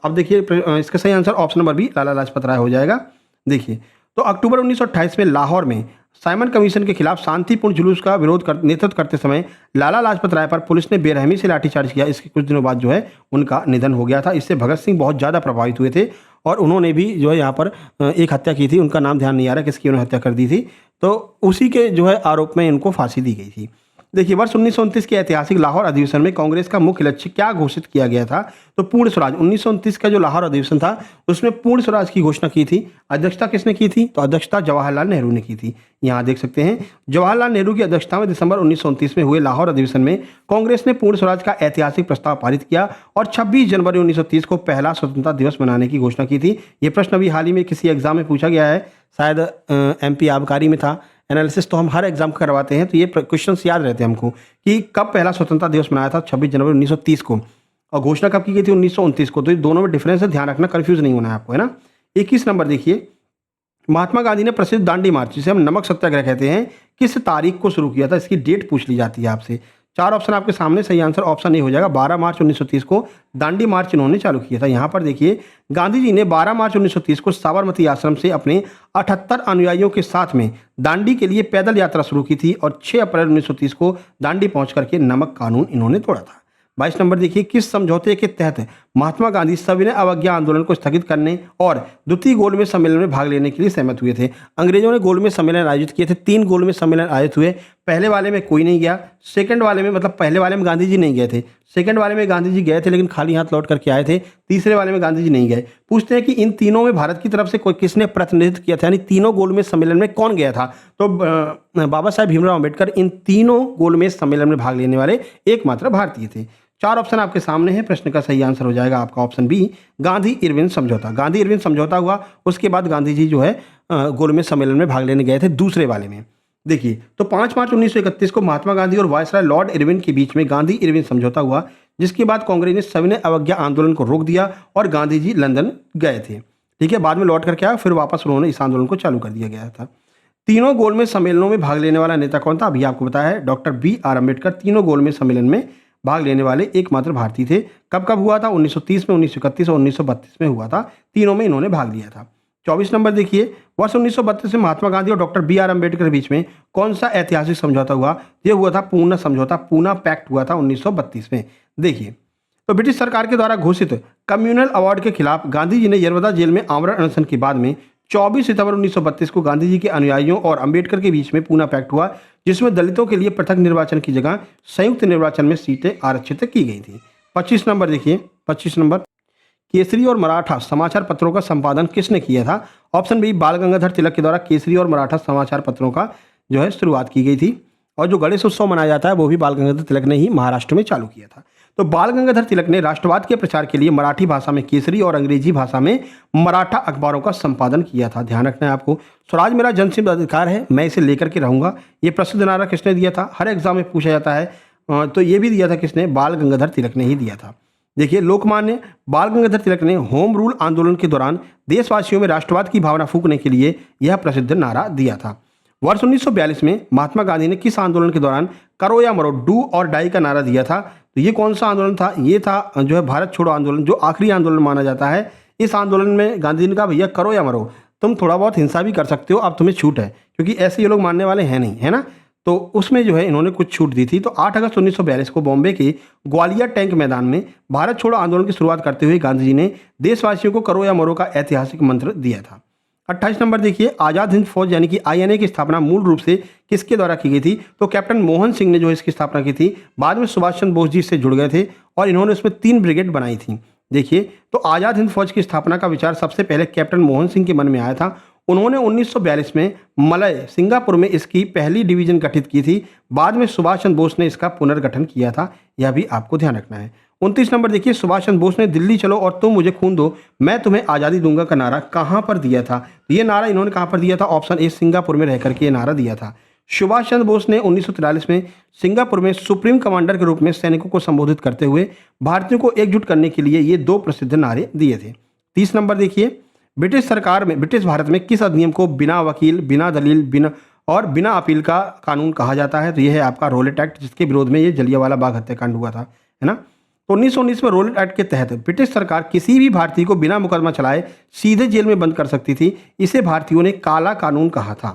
अब देखिए इसका सही answer option number B, Lala Lajpat Rai हो जाएगा। देखिए, तो अक्टूबर 1928 में लाहौर में साइमन कमीशन के खिलाफ शांतिपूर्ण जुलूस का नेतृत्व करते समय लाला लाजपत राय पर पुलिस ने बेरहमी से लाठीचार्ज किया। इसके कुछ दिनों बाद जो है उनका निधन हो गया था। इससे भगत सिंह बहुत ज़्यादा प्रभावित हुए थे, और उन्होंने भी जो है यहाँ पर एक हत्या की थी। उनका नाम ध्यान नहीं आ रहा किसकी उन्होंने हत्या कर दी थी, तो उसी के जो है आरोप में इनको फांसी दी गई थी। देखिए, वर्ष 1929 के ऐतिहासिक लाहौर अधिवेशन में कांग्रेस का मुख्य लक्ष्य क्या घोषित किया गया था? तो पूर्ण स्वराज। 1929 का जो लाहौर अधिवेशन था उसमें पूर्ण स्वराज की घोषणा की थी। अध्यक्षता किसने की थी? तो अध्यक्षता जवाहरलाल नेहरू ने की थी। यहाँ देख सकते हैं, जवाहरलाल नेहरू की अध्यक्षता में दिसंबर 1929 में हुए लाहौर अधिवेशन में कांग्रेस ने पूर्ण स्वराज का ऐतिहासिक प्रस्ताव पारित किया और 26 जनवरी 1930 को पहला स्वतंत्रता दिवस मनाने की घोषणा की थी। ये प्रश्न अभी हाल ही में किसी एग्जाम में पूछा गया है, शायद MP आबकारी में था। एनालिसिस तो हम हर एग्जाम को करवाते हैं, तो ये क्वेश्चंस याद रहते हैं हमको कि कब पहला स्वतंत्रता दिवस मनाया था? 26 जनवरी 1930 को। और घोषणा कब की गई थी? 1929 को। तो ये दोनों में डिफरेंस है, ध्यान रखना, कंफ्यूज नहीं होना है आपको, है ना। 21 नंबर देखिए, महात्मा गांधी ने प्रसिद्ध दांडी मार्च, जिसे हम नमक सत्याग्रह कहते हैं, किस तारीख को शुरू किया था? इसकी डेट पूछ ली जाती है आपसे। 4 ऑप्शन आपके सामने, सही आंसर ऑप्शन ए हो जाएगा। 12 मार्च 1930 को दांडी मार्च इन्होंने चालू किया था। यहाँ पर देखिए, गांधी जी ने 12 मार्च 1930 को साबरमती आश्रम से अपने 78 अनुयायियों के साथ में दांडी के लिए पैदल यात्रा शुरू की थी, और 6 अप्रैल 1930 को दांडी पहुंच करके नमक कानून इन्होंने तोड़ा था। 22 नंबर देखिए, किस समझौते के तहत महात्मा गांधी सविनय अवज्ञा आंदोलन को स्थगित करने और द्वितीय गोलमेज सम्मेलन में भाग लेने के लिए सहमत हुए थे। अंग्रेजों ने गोलमेज सम्मेलन आयोजित किए थे, 3 गोलमेज सम्मेलन आयोजित हुए। पहले वाले में कोई नहीं गया, सेकंड वाले में मतलब पहले वाले में गांधी जी नहीं गए थे, सेकंड वाले में गांधी जी गए थे लेकिन खाली हाथ लौट करके आए थे, तीसरे वाले में गांधी जी नहीं गए। पूछते हैं कि इन तीनों में भारत की तरफ से कोई किसने प्रतिनिधित्व किया था, यानी तीनों गोलमेज सम्मेलन में कौन गया था? तो बाबा साहेब भीमराव अम्बेडकर इन तीनों गोलमेज सम्मेलन में भाग लेने वाले एकमात्र भारतीय थे। 4 ऑप्शन आपके सामने हैं। प्रश्न का सही आंसर हो जाएगा आपका ऑप्शन बी, गांधी इरविन समझौता। गांधी इरविन समझौता हुआ, उसके बाद गांधी जी जो है गोलमेज सम्मेलन में भाग लेने गए थे दूसरे वाले में। देखिए, तो 5 मार्च 1931 को महात्मा गांधी और वायसराय लॉर्ड इरविन के बीच में गांधी इरविन समझौता हुआ, जिसके बाद कांग्रेस ने सविनय अवज्ञा आंदोलन को रोक दिया और गांधी जी लंदन गए थे। ठीक है, बाद में लौट करके आया, फिर वापस उन्होंने इस आंदोलन को चालू कर दिया गया था। तीनों गोलमेज सम्मेलनों में भाग लेने वाला नेता कौन था? अभी आपको बताया है, डॉक्टर BR अम्बेडकर तीनों गोलमेज सम्मेलन में भाग लेने वाले एकमात्र भारतीय थे। कब कब हुआ था? 1930 में, 1931 और 1932 में हुआ था। तीनों में इन्होंने भाग लिया था। 24 नंबर देखिए, वर्ष 1932 में महात्मा गांधी और डॉक्टर BR अम्बेडकर के बीच में कौन सा ऐतिहासिक समझौता हुआ? ये हुआ था पूना समझौता, पूना पैक्ट हुआ था 1932 में। देखिए, तो ब्रिटिश सरकार के द्वारा घोषित कम्युनल अवार्ड के खिलाफ गांधी जी ने यरवदा जेल में आमरण अनशन के बाद में 24 सितंबर 1932 को गांधी जी के अनुयायियों और अम्बेडकर के बीच में पूना पैक्ट हुआ, जिसमें दलितों के लिए पृथक निर्वाचन की जगह संयुक्त निर्वाचन में सीटें आरक्षित की गई थी। 25 नंबर देखिए, 25 नंबर, केसरी और मराठा समाचार पत्रों का संपादन किसने किया था? ऑप्शन बी, बाल गंगाधर तिलक के द्वारा केसरी और मराठा समाचार पत्रों का जो है शुरुआत की गई थी। और जो गणेश उत्सव मनाया जाता है वो भी बाल गंगाधर तिलक ने ही महाराष्ट्र में चालू किया था। तो बाल गंगाधर तिलक ने राष्ट्रवाद के प्रचार के लिए मराठी भाषा में केसरी और अंग्रेजी भाषा में मराठा अखबारों का संपादन किया था। ध्यान रखना है आपको। स्वराज मेरा जन्मसिद्ध अधिकार है, मैं इसे लेकर के रहूंगा, ये प्रसिद्ध नारा किसने दिया था? हर एग्जाम में पूछा जाता है। तो ये भी दिया था किसने? बाल गंगाधर तिलक ने ही दिया था। देखिए, लोकमान्य बाल गंगाधर तिलक ने होम रूल आंदोलन के दौरान देशवासियों में राष्ट्रवाद की भावना फूंकने के लिए यह प्रसिद्ध नारा दिया था। वर्ष 1942 में महात्मा गांधी ने किस आंदोलन के दौरान करो या मरो, डू और डाई का नारा दिया था? तो ये कौन सा आंदोलन था? ये था जो है भारत छोड़ो आंदोलन, जो आखिरी आंदोलन माना जाता है। इस आंदोलन में गांधी जी ने कहा भैया करो या मरो, तुम थोड़ा बहुत हिंसा भी कर सकते हो, अब तुम्हें छूट है, क्योंकि ऐसे ये लोग मानने वाले हैं नहीं, है ना। तो उसमें जो है इन्होंने कुछ छूट दी थी। तो 8 अगस्त 1942 को बॉम्बे के ग्वालियर टैंक मैदान में भारत छोड़ो आंदोलन की शुरुआत करते हुए गांधी जी ने देशवासियों को करो या मरो का ऐतिहासिक मंत्र दिया था। 28 नंबर देखिए, आज़ाद हिंद फौज यानी कि INA की स्थापना मूल रूप से किसके द्वारा की गई थी? तो कैप्टन मोहन सिंह ने जो इसकी स्थापना की थी। बाद में सुभाष चंद्र बोस जी से जुड़ गए थे और इन्होंने उसमें 3 ब्रिगेड बनाई थी। देखिए, तो आज़ाद हिंद फौज की स्थापना का विचार सबसे पहले कैप्टन मोहन सिंह के मन में आया था। उन्होंने 1942 में मलय सिंगापुर में इसकी पहली डिवीजन गठित की थी। बाद में सुभाष चंद्र बोस ने इसका पुनर्गठन किया था, यह भी आपको ध्यान रखना है। 29 नंबर देखिए, सुभाष चंद्र बोस ने दिल्ली चलो और तुम मुझे खून दो, मैं तुम्हें आज़ादी दूंगा का नारा कहाँ पर दिया था? ये नारा इन्होंने कहाँ पर दिया था? ऑप्शन ए, सिंगापुर में रह करके ये नारा दिया था। सुभाष चंद्र बोस ने 1943 में सिंगापुर में सुप्रीम कमांडर के रूप में सैनिकों को संबोधित करते हुए भारतीयों को एकजुट करने के लिए ये 2 प्रसिद्ध नारे दिए थे। 30 नंबर देखिए, ब्रिटिश भारत में किस अधिनियम को बिना वकील, बिना दलील, बिना अपील का कानून कहा जाता है? तो यह है आपका रोलेट एक्ट, जिसके विरोध में ये जलियांवाला बाग हत्याकांड हुआ था, है ना। तो 1919 में रोलेट एक्ट के तहत ब्रिटिश सरकार किसी भी भारतीय को बिना मुकदमा चलाए सीधे जेल में बंद कर सकती थी। इसे भारतीयों ने काला कानून कहा था।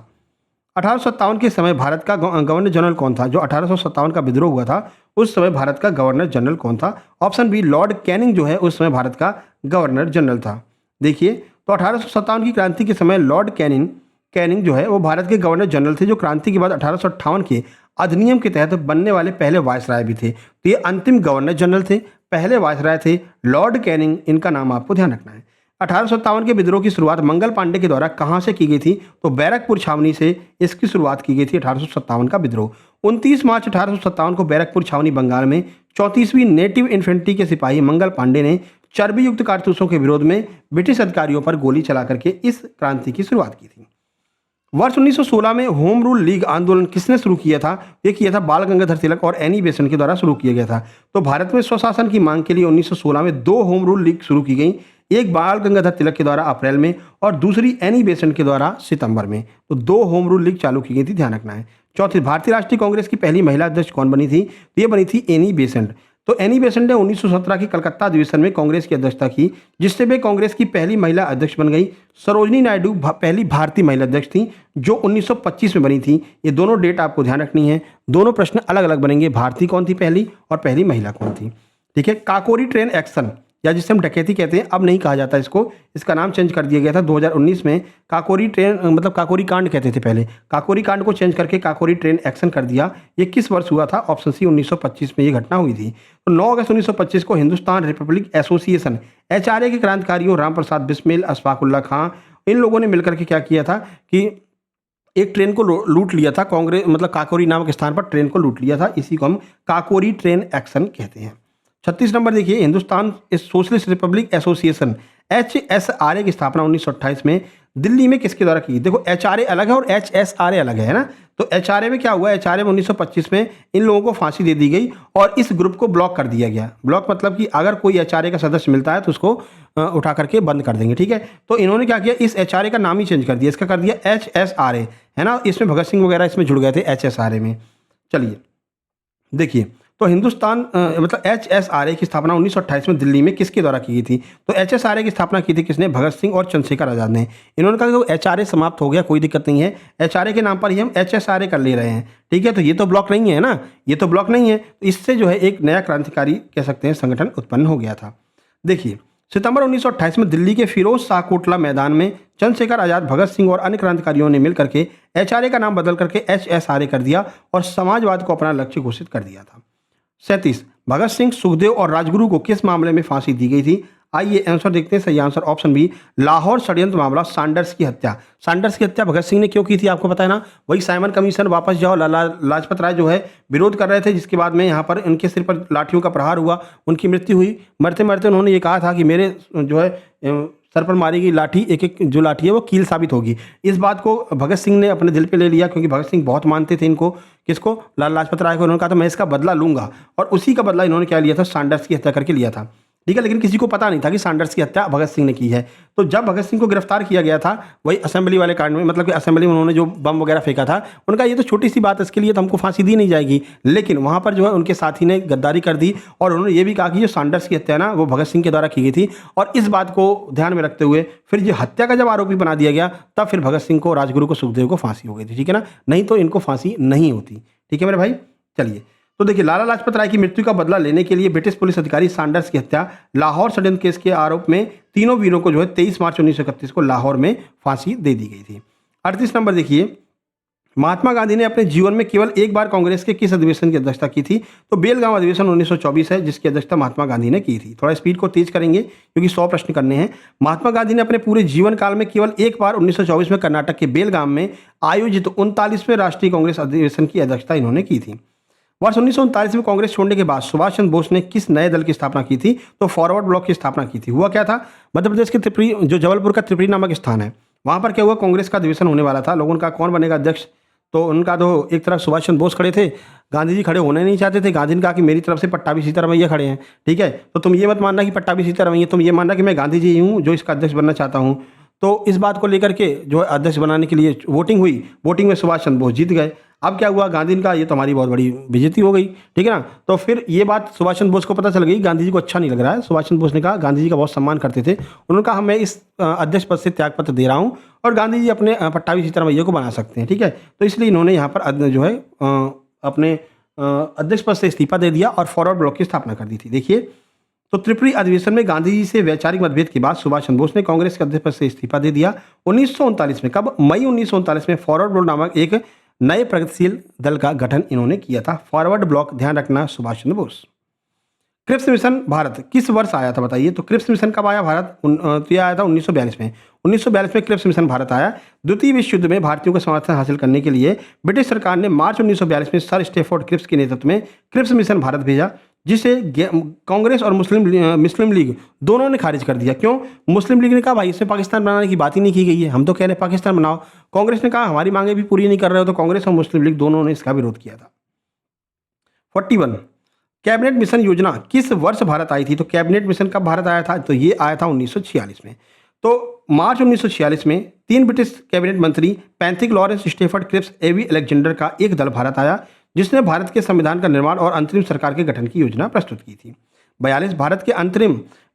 1857 के समय भारत का गवर्नर जनरल कौन था? जो 1857 का विद्रोह हुआ था उस समय भारत का गवर्नर जनरल कौन था? ऑप्शन बी, लॉर्ड कैनिंग जो है उस समय भारत का गवर्नर जनरल था। देखिए, तो 1857 की क्रांति के समय लॉर्ड कैनिंग जो है वो भारत के गवर्नर जनरल थे, जो क्रांति के बाद 1858 के अधिनियम के तहत बनने वाले पहले वायसराय भी थे। तो ये अंतिम गवर्नर जनरल थे, पहले वायसराय थे लॉर्ड कैनिंग, इनका नाम आपको ध्यान रखना है। 1857 के विद्रोह की शुरुआत मंगल पांडे के द्वारा कहाँ से की गई थी? तो बैरकपुर छावनी से इसकी शुरुआत की गई थी। 1857 का विद्रोह 29 मार्च 1857 को बैरकपुर छावनी बंगाल में 34वीं नेटिव इन्फेंट्री के सिपाही मंगल पांडे ने चर्बी युक्त कारतूसों के विरोध में ब्रिटिश अधिकारियों पर गोली चला करके इस क्रांति की शुरुआत की थी। वर्ष 1916 में होम रूल लीग आंदोलन किसने शुरू किया था? ये किया था बाल गंगाधर तिलक और एनी बेसेंट के द्वारा शुरू किया गया था। तो भारत में स्वशासन की मांग के लिए 1916 में 2 होम रूल लीग शुरू की गई, एक बाल गंगाधर तिलक के द्वारा अप्रैल में और दूसरी एनी बेसेंट के द्वारा सितंबर में। तो 2 होम रूल लीग चालू की गई थी, ध्यान रखना है। चौथी, भारतीय राष्ट्रीय कांग्रेस की पहली महिला अध्यक्ष कौन बनी थी? तो ये बनी थी एनी बेसेंट। तो एनी बेसेंट ने 1917 की कलकत्ता अधिवेशन में कांग्रेस की अध्यक्षता की, जिससे वे कांग्रेस की पहली महिला अध्यक्ष बन गई। सरोजनी नायडू पहली भारतीय महिला अध्यक्ष थी, जो 1925 में बनी थी। ये दोनों डेट आपको ध्यान रखनी है, दोनों प्रश्न अलग अलग बनेंगे। भारतीय कौन थी पहली और पहली महिला कौन थी? ठीक है। काकोरी ट्रेन एक्शन या जिसे हम डकैती कहते हैं, अब नहीं कहा जाता इसको, इसका नाम चेंज कर दिया गया था 2019 में। काकोरी ट्रेन मतलब काकोरी कांड कहते थे पहले, काकोरी कांड को चेंज करके काकोरी ट्रेन एक्शन कर दिया। ये किस वर्ष हुआ था? ऑप्शन सी 1925 में ये घटना हुई थी। तो 9 अगस्त 1925 को हिंदुस्तान रिपब्लिक एसोसिएशन HRA के क्रांतिकारियों राम प्रसाद बिस्मिल, अशफाकुल्ला खां, इन लोगों ने मिलकर के क्या किया था कि एक ट्रेन को लूट लिया था। कांग्रेस मतलब काकोरी नामक स्थान पर ट्रेन को लूट लिया था, इसी को हम काकोरी ट्रेन एक्शन कहते हैं। 36 नंबर देखिए, Hindustan socialist Republic association HSRA की स्थापना 1928 में दिल्ली में किसके द्वारा की? देखो HRA अलग है और HSRA अलग है ना। तो HRA में क्या हुआ? HRA में 1925 में इन लोगों को फांसी दे दी गई और इस ग्रुप को ब्लॉक कर दिया गया। ब्लॉक मतलब कि अगर कोई HRA का सदस्य मिलता है तो उसको उठा करके बंद कर देंगे, ठीक है। तो इन्होंने क्या किया, इस HRA का नाम ही चेंज कर दिया, इसका कर दिया HSRA, है ना। इसमें भगत सिंह वगैरह इसमें जुड़ गए थे HSRA में। चलिए देखिए, तो हिंदुस्तान मतलब HSRA की स्थापना 1928 में दिल्ली में किसके द्वारा की गई थी? तो HSRA की स्थापना की थी किसने? भगत सिंह और चंद्रशेखर आज़ाद ने। इन्होंने कहा कि HRA समाप्त हो गया, कोई दिक्कत नहीं है, HRA के नाम पर ही हम HSRA कर ले रहे हैं, ठीक है। तो ये तो ब्लॉक नहीं है ना, ये तो ब्लॉक नहीं है। तो इससे जो है एक नया क्रांतिकारी कह सकते हैं संगठन उत्पन्न हो गया था। देखिए, सितंबर 1928 में दिल्ली के फिरोज शाह कोटला मैदान में चंद्रशेखर आज़ाद, भगत सिंह और अन्य क्रांतिकारियों ने मिलकर के HRA का नाम बदल करके HSRA कर दिया और समाजवाद को अपना लक्ष्य घोषित कर दिया था। 37 भगत सिंह, सुखदेव और राजगुरु को किस मामले में फांसी दी गई थी? आइए आंसर देखते हैं। सही आंसर ऑप्शन बी, लाहौर षड्यंत्र मामला, सैंडर्स की हत्या। सैंडर्स की हत्या भगत सिंह ने क्यों की थी आपको पता है ना? वही साइमन कमीशन, वापस जाओ, लाला लाजपत राय जो है विरोध कर रहे थे, जिसके बाद में यहाँ पर उनके सिर पर लाठियों का प्रहार हुआ, उनकी मृत्यु हुई। मरते मरते उन्होंने ये कहा था कि मेरे जो है सर पर मारी गई लाठी, एक एक जो लाठी है वो कील साबित होगी। इस बात को भगत सिंह ने अपने दिल पे ले लिया, क्योंकि भगत सिंह बहुत मानते थे इनको, किसको? लाला लाजपत राय को। उन्होंने कहा था मैं इसका बदला लूंगा, और उसी का बदला इन्होंने क्या लिया था? सैंडर्स की हत्या करके लिया था, ठीक है। लेकिन किसी को पता नहीं था कि सैंडर्स की हत्या भगत सिंह ने की है। तो जब भगत सिंह को गिरफ्तार किया गया था, वही असेंबली वाले कांड में, मतलब कि असेंबली में उन्होंने जो बम वगैरह फेंका था, उनका ये तो छोटी सी बात है, इसके लिए तो हमको फांसी दी नहीं जाएगी। लेकिन वहाँ पर जो है उनके साथी ने गद्दारी कर दी और उन्होंने ये भी कहा कि जो सैंडर्स की हत्या ना वो भगत सिंह के द्वारा की गई थी। और इस बात को ध्यान में रखते हुए फिर जो हत्या का जब आरोपी बना दिया गया, तब फिर भगत सिंह को, राजगुरु को, सुखदेव को फांसी हो गई थी, ठीक है ना। नहीं तो इनको फांसी नहीं होती, ठीक है मेरे भाई। चलिए, तो देखिए, लाला लाजपत राय की मृत्यु का बदला लेने के लिए ब्रिटिश पुलिस अधिकारी सैंडर्स की हत्या, लाहौर षड्यंत्र केस के आरोप में तीनों वीरों को जो है 23 मार्च 1931 को लाहौर में फांसी दे दी गई थी। 38 नंबर देखिए, महात्मा गांधी ने अपने जीवन में केवल एक बार कांग्रेस के किस अधिवेशन की अध्यक्षता की थी? तो बेलगांव अधिवेशन 1924 है, जिसकी अध्यक्षता महात्मा गांधी ने की थी। थोड़ा स्पीड को तेज करेंगे क्योंकि 100 प्रश्न करने हैं। महात्मा गांधी ने अपने पूरे जीवन काल में केवल एक बार 1924 में कर्नाटक के बेलगाम में आयोजित 39वें राष्ट्रीय कांग्रेस अधिवेशन की अध्यक्षता इन्होंने की थी। वर्ष 1939 में कांग्रेस छोड़ने के बाद सुभाष चंद्र बोस ने किस नए दल की स्थापना की थी? तो फॉरवर्ड ब्लॉक की स्थापना की थी। हुआ क्या था? मध्य प्रदेश के त्रिपुरी, जो जबलपुर का त्रिपुरी नामक स्थान है, वहां पर क्या हुआ? कांग्रेस का अधिवेशन होने वाला था। लोगों का कौन बनेगा अध्यक्ष? तो उनका तो एक तरफ सुभाष चंद्र बोस खड़े थे, गांधी जी खड़े होने नहीं चाहते थे। गांधी ने कहा कि मेरी तरफ से पट्टाभी सीतारमैया खड़े हैं, ठीक है। तो तुम ये मत मानना कि पट्टाभी सीतारमैया, तुम ये मानना कि मैं गांधी जी हूँ जो इसका अध्यक्ष बनना चाहता हूँ। तो इस बात को लेकर के जो अध्यक्ष बनाने के लिए वोटिंग हुई, वोटिंग में सुभाष चंद्र बोस जीत गए। अब क्या हुआ? गांधी ने कहा ये तो हमारी बहुत बड़ी बेइज्जती हो गई, ठीक है ना। तो फिर ये बात सुभाष चंद्र बोस को पता चल गई, गांधी जी को अच्छा नहीं लग रहा है। सुभाष चंद्र बोस ने कहा, गांधी जी का बहुत सम्मान करते थे, उन्होंने कहा मैं इस अध्यक्ष पद से त्यागपत्र दे रहा हूँ और गांधी जी अपने पट्टाभी सीतारमैया को बना सकते हैं, ठीक है। तो इसलिए इन्होंने यहाँ पर जो है अपने अध्यक्ष पद से इस्तीफा दे दिया और फॉरवर्ड ब्लॉक की स्थापना कर दी थी। देखिए, तो त्रिपुरी अधिवेशन में गांधी जी से वैचारिक मतभेद के बाद सुभाष चंद्र बोस ने कांग्रेस के अध्यक्ष पद से इस्तीफा दे दिया। 1939 में, कब? मई 1939 में फॉरवर्ड ब्लॉक नामक एक नए प्रगतिशील दल का गठन इन्होंने किया था। फॉरवर्ड ब्लॉक, ध्यान रखना, सुभाष चंद्र बोस। क्रिप्स मिशन भारत किस वर्ष आया था बताइए? तो क्रिप्स मिशन कब आया भारत? तो यह आया था 1942 में। 1942 में क्रिप्स मिशन भारत आया। द्वितीय विश्व युद्ध में भारतीयों का समर्थन हासिल करने के लिए ब्रिटिश सरकार ने मार्च 1942 में सर स्टेफोर्ड क्रिप्स के नेतृत्व में क्रिप्स मिशन भारत भेजा, जिसे कांग्रेस और मुस्लिम लीग दोनों ने खारिज कर दिया। क्यों? मुस्लिम लीग ने कहा भाई इसमें पाकिस्तान बनाने की बात ही नहीं की गई है, हम तो कह रहे हैं पाकिस्तान बनाओ। कांग्रेस ने कहा हमारी मांगे भी पूरी नहीं कर रहे हो, तो कांग्रेस और मुस्लिम लीग दोनों ने इसका विरोध किया था। 41 कैबिनेट मिशन योजना किस वर्ष भारत आई थी? तो कैबिनेट मिशन कब भारत आया था? तो ये आया था 1946 में। तो मार्च 1946 में 3 ब्रिटिश कैबिनेट मंत्री पैंथिक लॉरेंस, स्टेफर्ड क्रिप्स, एवी अलेक्जेंडर का एक दल भारत आया, जिसने भारत के संविधान का निर्माण और अंतरिम सरकार के गठन की योजना प्रस्तुत की थी। 42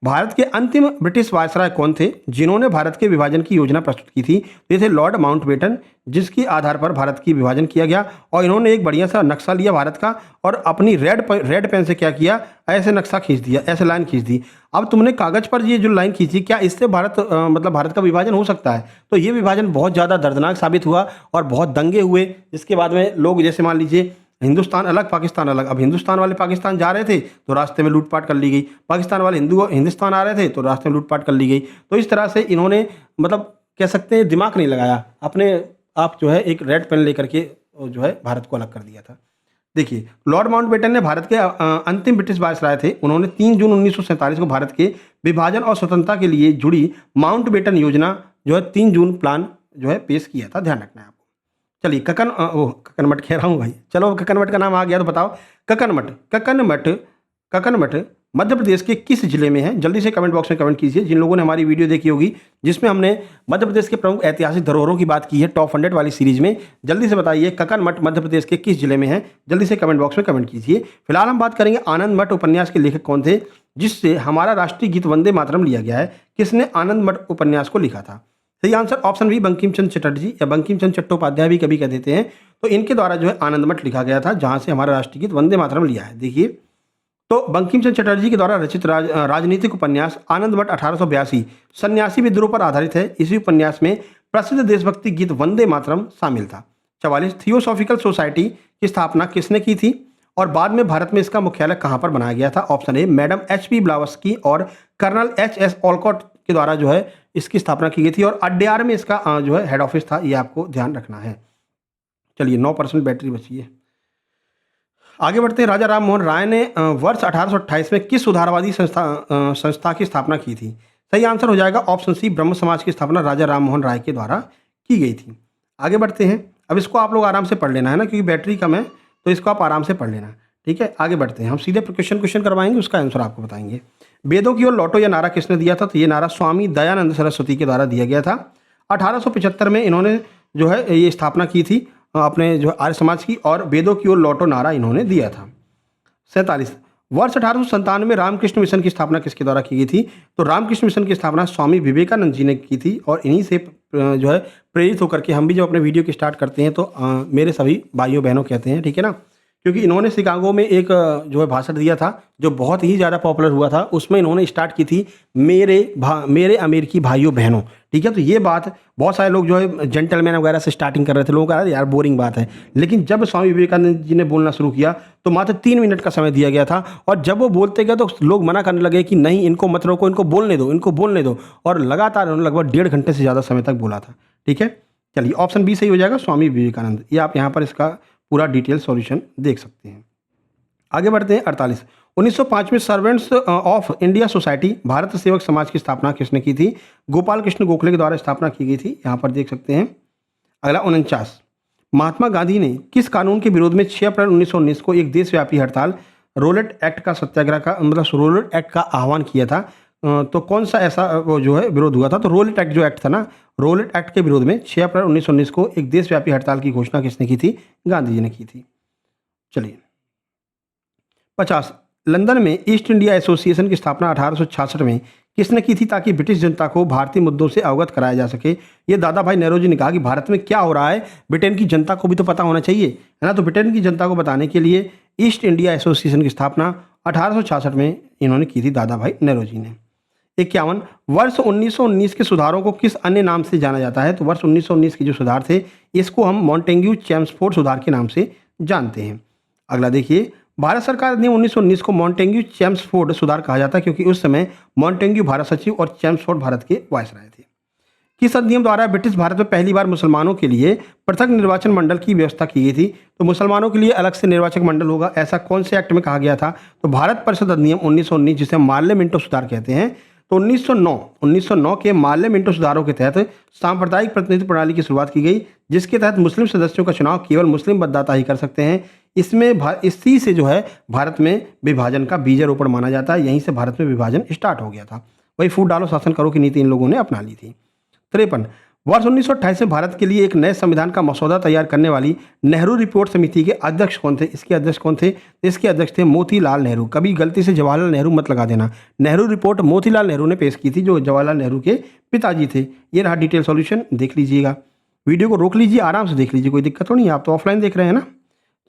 भारत के अंतिम ब्रिटिश वायसराय कौन थे जिन्होंने भारत के विभाजन की योजना प्रस्तुत की थी? तो ये थे लॉर्ड माउंटबेटन, जिसके आधार पर भारत की विभाजन किया गया। और इन्होंने एक बढ़िया सा नक्शा लिया भारत का और अपनी रेड पेन से क्या किया, ऐसे नक्शा खींच दिया, ऐसे लाइन खींच दी। अब तुमने कागज पर ये जो लाइन खींची, क्या इससे भारत का विभाजन हो सकता है? तो ये विभाजन बहुत ज़्यादा दर्दनाक साबित हुआ और बहुत दंगे हुए। जिसके बाद में लोग, जैसे मान लीजिए हिंदुस्तान अलग पाकिस्तान अलग, अब हिंदुस्तान वाले पाकिस्तान जा रहे थे तो रास्ते में लूटपाट कर ली गई, पाकिस्तान वाले हिंदुस्तान आ रहे थे तो रास्ते में लूटपाट कर ली गई। तो इस तरह से इन्होंने कह सकते हैं दिमाग नहीं लगाया, अपने आप जो है एक रेड पेन लेकर के जो है भारत को अलग कर दिया था। देखिए, लॉर्ड माउंटबेटन ने भारत के अंतिम ब्रिटिश वायसराय थे। उन्होंने 3 जून 1947 को भारत के विभाजन और स्वतंत्रता के लिए जुड़ी माउंटबेटन योजना जो है 3 जून प्लान जो है पेश किया था, ध्यान रखना है आपको। चलिए, ककनमठ कह रहा हूँ भाई, चलो ककनमठ का नाम आ गया तो बताओ। ककनमठ मध्य प्रदेश के किस जिले में है? जल्दी से कमेंट बॉक्स में कमेंट कीजिए। जिन लोगों ने हमारी वीडियो देखी होगी जिसमें हमने मध्य प्रदेश के प्रमुख ऐतिहासिक धरोहरों की बात की है टॉप 100 वाली सीरीज में, जल्दी से बताइए ककनमठ मध्य प्रदेश के किस जिले में है? जल्दी से कमेंट बॉक्स में कमेंट कीजिए। फिलहाल हम बात करेंगे आनंद मठ उपन्यास के लेखक कौन थे जिससे हमारा राष्ट्रीय गीत वंदे मातरम लिया गया है? किसने आनंद मठ उपन्यास को लिखा था? सही answer option B, Bankim Chandra Chatterjee या बंकिम चंद्र चट्टोपाध्याय भी कभी कह देते हैं। तो इनके द्वारा जो है आनंद मठ लिखा गया था, जहां से हमारा राष्ट्रीय गीत वंदे मातरम लिया है। देखिए, तो बंकिम चंद्र चटर्जी के द्वारा रचित राजनीतिक उपन्यास आनंद मठ 1882 सन्यासी विद्रोह पर आधारित है। इसी उपन्यास में प्रसिद्ध देशभक्ति गीत वंदे मातरम शामिल था। 44 थियोसॉफिकल सोसाइटी की स्थापना किसने की थी और बाद में भारत में इसका मुख्यालय कहां पर बनाया गया था? ऑप्शन ए, मैडम HP ब्लावस्की और कर्नल HS ऑलकॉट के द्वारा जो है इसकी स्थापना की गई थी और अड्यार में इसका जो है हेड ऑफिस था। ये आपको ध्यान रखना है। चलिए, 9% बैटरी बची है, आगे बढ़ते हैं। राजा राम मोहन राय ने वर्ष 1828 में किस सुधारवादी संस्था की स्थापना की थी? सही आंसर हो जाएगा ऑप्शन सी, ब्रह्म समाज की स्थापना राजा राम मोहन राय के द्वारा की गई थी। आगे बढ़ते हैं। अब इसको आप लोग आराम से पढ़ लेना है ना, क्योंकि बैटरी कम है, तो इसको आप आराम से पढ़ लेना, ठीक है। आगे बढ़ते हैं, हम सीधे क्वेश्चन करवाएंगे, उसका आंसर आपको बताएंगे। वेदों की ओर लौटो यह नारा किसने दिया था? तो ये नारा स्वामी दयानंद सरस्वती के द्वारा दिया गया था। 1875 में इन्होंने जो है ये स्थापना की थी अपने जो आर्य समाज की, और वेदों की ओर लौटो नारा इन्होंने दिया था। 47 वर्ष 1897 में रामकृष्ण मिशन की स्थापना किसके द्वारा की गई थी? तो रामकृष्ण मिशन की स्थापना स्वामी विवेकानंद जी ने की थी, और इन्हीं से जो है प्रेरित होकर के हम भी जब अपने वीडियो की स्टार्ट करते हैं तो मेरे सभी भाइयों बहनों कहते हैं, ठीक है ना, क्योंकि इन्होंने शिकागो में एक जो है भाषण दिया था जो बहुत ही ज़्यादा पॉपुलर हुआ था। उसमें इन्होंने स्टार्ट की थी मेरे अमेरिकी भाइयों बहनों, ठीक है। तो ये बात बहुत सारे लोग जो है जेंटलमैन वगैरह से स्टार्टिंग कर रहे थे, लोगों का यार बोरिंग बात है, लेकिन जब स्वामी विवेकानंद जी ने बोलना शुरू किया तो मात्र 3 मिनट का समय दिया गया था, और जब वो बोलते गए तो लोग मना करने लगे कि नहीं, इनको मत रोको, इनको बोलने दो, और लगातार उन्होंने लगभग 1.5 घंटे से ज़्यादा समय तक बोला था, ठीक है। चलिए, ऑप्शन बी सही हो जाएगा, स्वामी विवेकानंद। ये आप यहाँ पर इसका पूरा डिटेल सॉल्यूशन देख सकते हैं। आगे बढ़ते हैं। 48 1905 में servants of India society Bharat सेवक समाज की स्थापना किसने की थी? गोपाल कृष्ण गोखले के द्वारा स्थापना की गई थी, यहाँ पर देख सकते हैं। अगला 49 महात्मा गांधी ने किस कानून के विरोध में 6 अप्रैल 1919 को एक देशव्यापी हड़ताल रोलेट एक्ट का सत्याग्रह का रोलेट एक्ट का आह्वान किया था? तो कौन सा ऐसा वो जो है विरोध हुआ था? तो रोलेट एक्ट जो एक्ट था ना, रोलेट एक्ट के विरोध में 6 अप्रैल 1919 को एक देशव्यापी हड़ताल की घोषणा किसने की थी? गांधी जी ने की थी। चलिए, 50 लंदन में ईस्ट इंडिया एसोसिएशन की स्थापना 1866 में किसने की थी ताकि ब्रिटिश जनता को भारतीय मुद्दों से अवगत कराया जा सके? ये दादा भाई नेहरू ने कहा कि भारत में क्या हो रहा है ब्रिटेन की जनता को भी तो पता होना चाहिए, है ना। तो ब्रिटेन की जनता को बताने के लिए ईस्ट इंडिया एसोसिएशन की स्थापना 1866 में इन्होंने की थी, दादा भाई नेहरू जी ने। 51 वर्ष 1919 के सुधारों को किस अन्य नाम से जाना जाता है? तो वर्ष 1919 के जो सुधार थे इसको हम मॉन्टेग्यू चेम्सफोर्ड सुधार के नाम से जानते हैं। अगला देखिए, भारत सरकार ने 1919 को मॉन्टेग्यू चेम्सफोर्ड सुधार कहा जाता है क्योंकि उस समय मॉन्टेग्यू भारत सचिव और चेम्सफोर्ड भारत के वायसराय थे। किस अधिनियम द्वारा ब्रिटिश भारत में पहली बार मुसलमानों के लिए पृथक निर्वाचन मंडल की व्यवस्था की गई थी? तो मुसलमानों के लिए अलग से निर्वाचक मंडल होगा, ऐसा कौन से एक्ट में कहा गया था? तो भारत परिषद अधिनियम 1919, जिसे मार्ले मिंटो सुधार कहते हैं। तो 1909 के मार्ले मिंटो सुधारों के तहत सांप्रदायिक प्रतिनिधि प्रणाली की शुरुआत की गई, जिसके तहत मुस्लिम सदस्यों का चुनाव केवल मुस्लिम मतदाता ही कर सकते हैं। इसमें इसी से जो है भारत में विभाजन का बीजारोपण माना जाता है, यहीं से भारत में विभाजन स्टार्ट हो गया था। वही फूट डालो शासन करो की नीति इन लोगों ने अपना ली थी। 53 वर्ष 1928 में भारत के लिए एक नए संविधान का मसौदा तैयार करने वाली नेहरू रिपोर्ट समिति के अध्यक्ष कौन थे? इसके अध्यक्ष कौन थे? इसके अध्यक्ष थे मोतीलाल नेहरू। कभी गलती से जवाहरलाल नेहरू मत लगा देना। नेहरू रिपोर्ट मोतीलाल नेहरू ने पेश की थी, जो जवाहरलाल नेहरू के पिताजी थे। ये रहा डिटेल सॉल्यूशन, देख लीजिएगा। वीडियो को रोक लीजिए, आराम से देख लीजिए, कोई दिक्कत तो नहीं है। आप तो ऑफलाइन देख रहे हैं ना।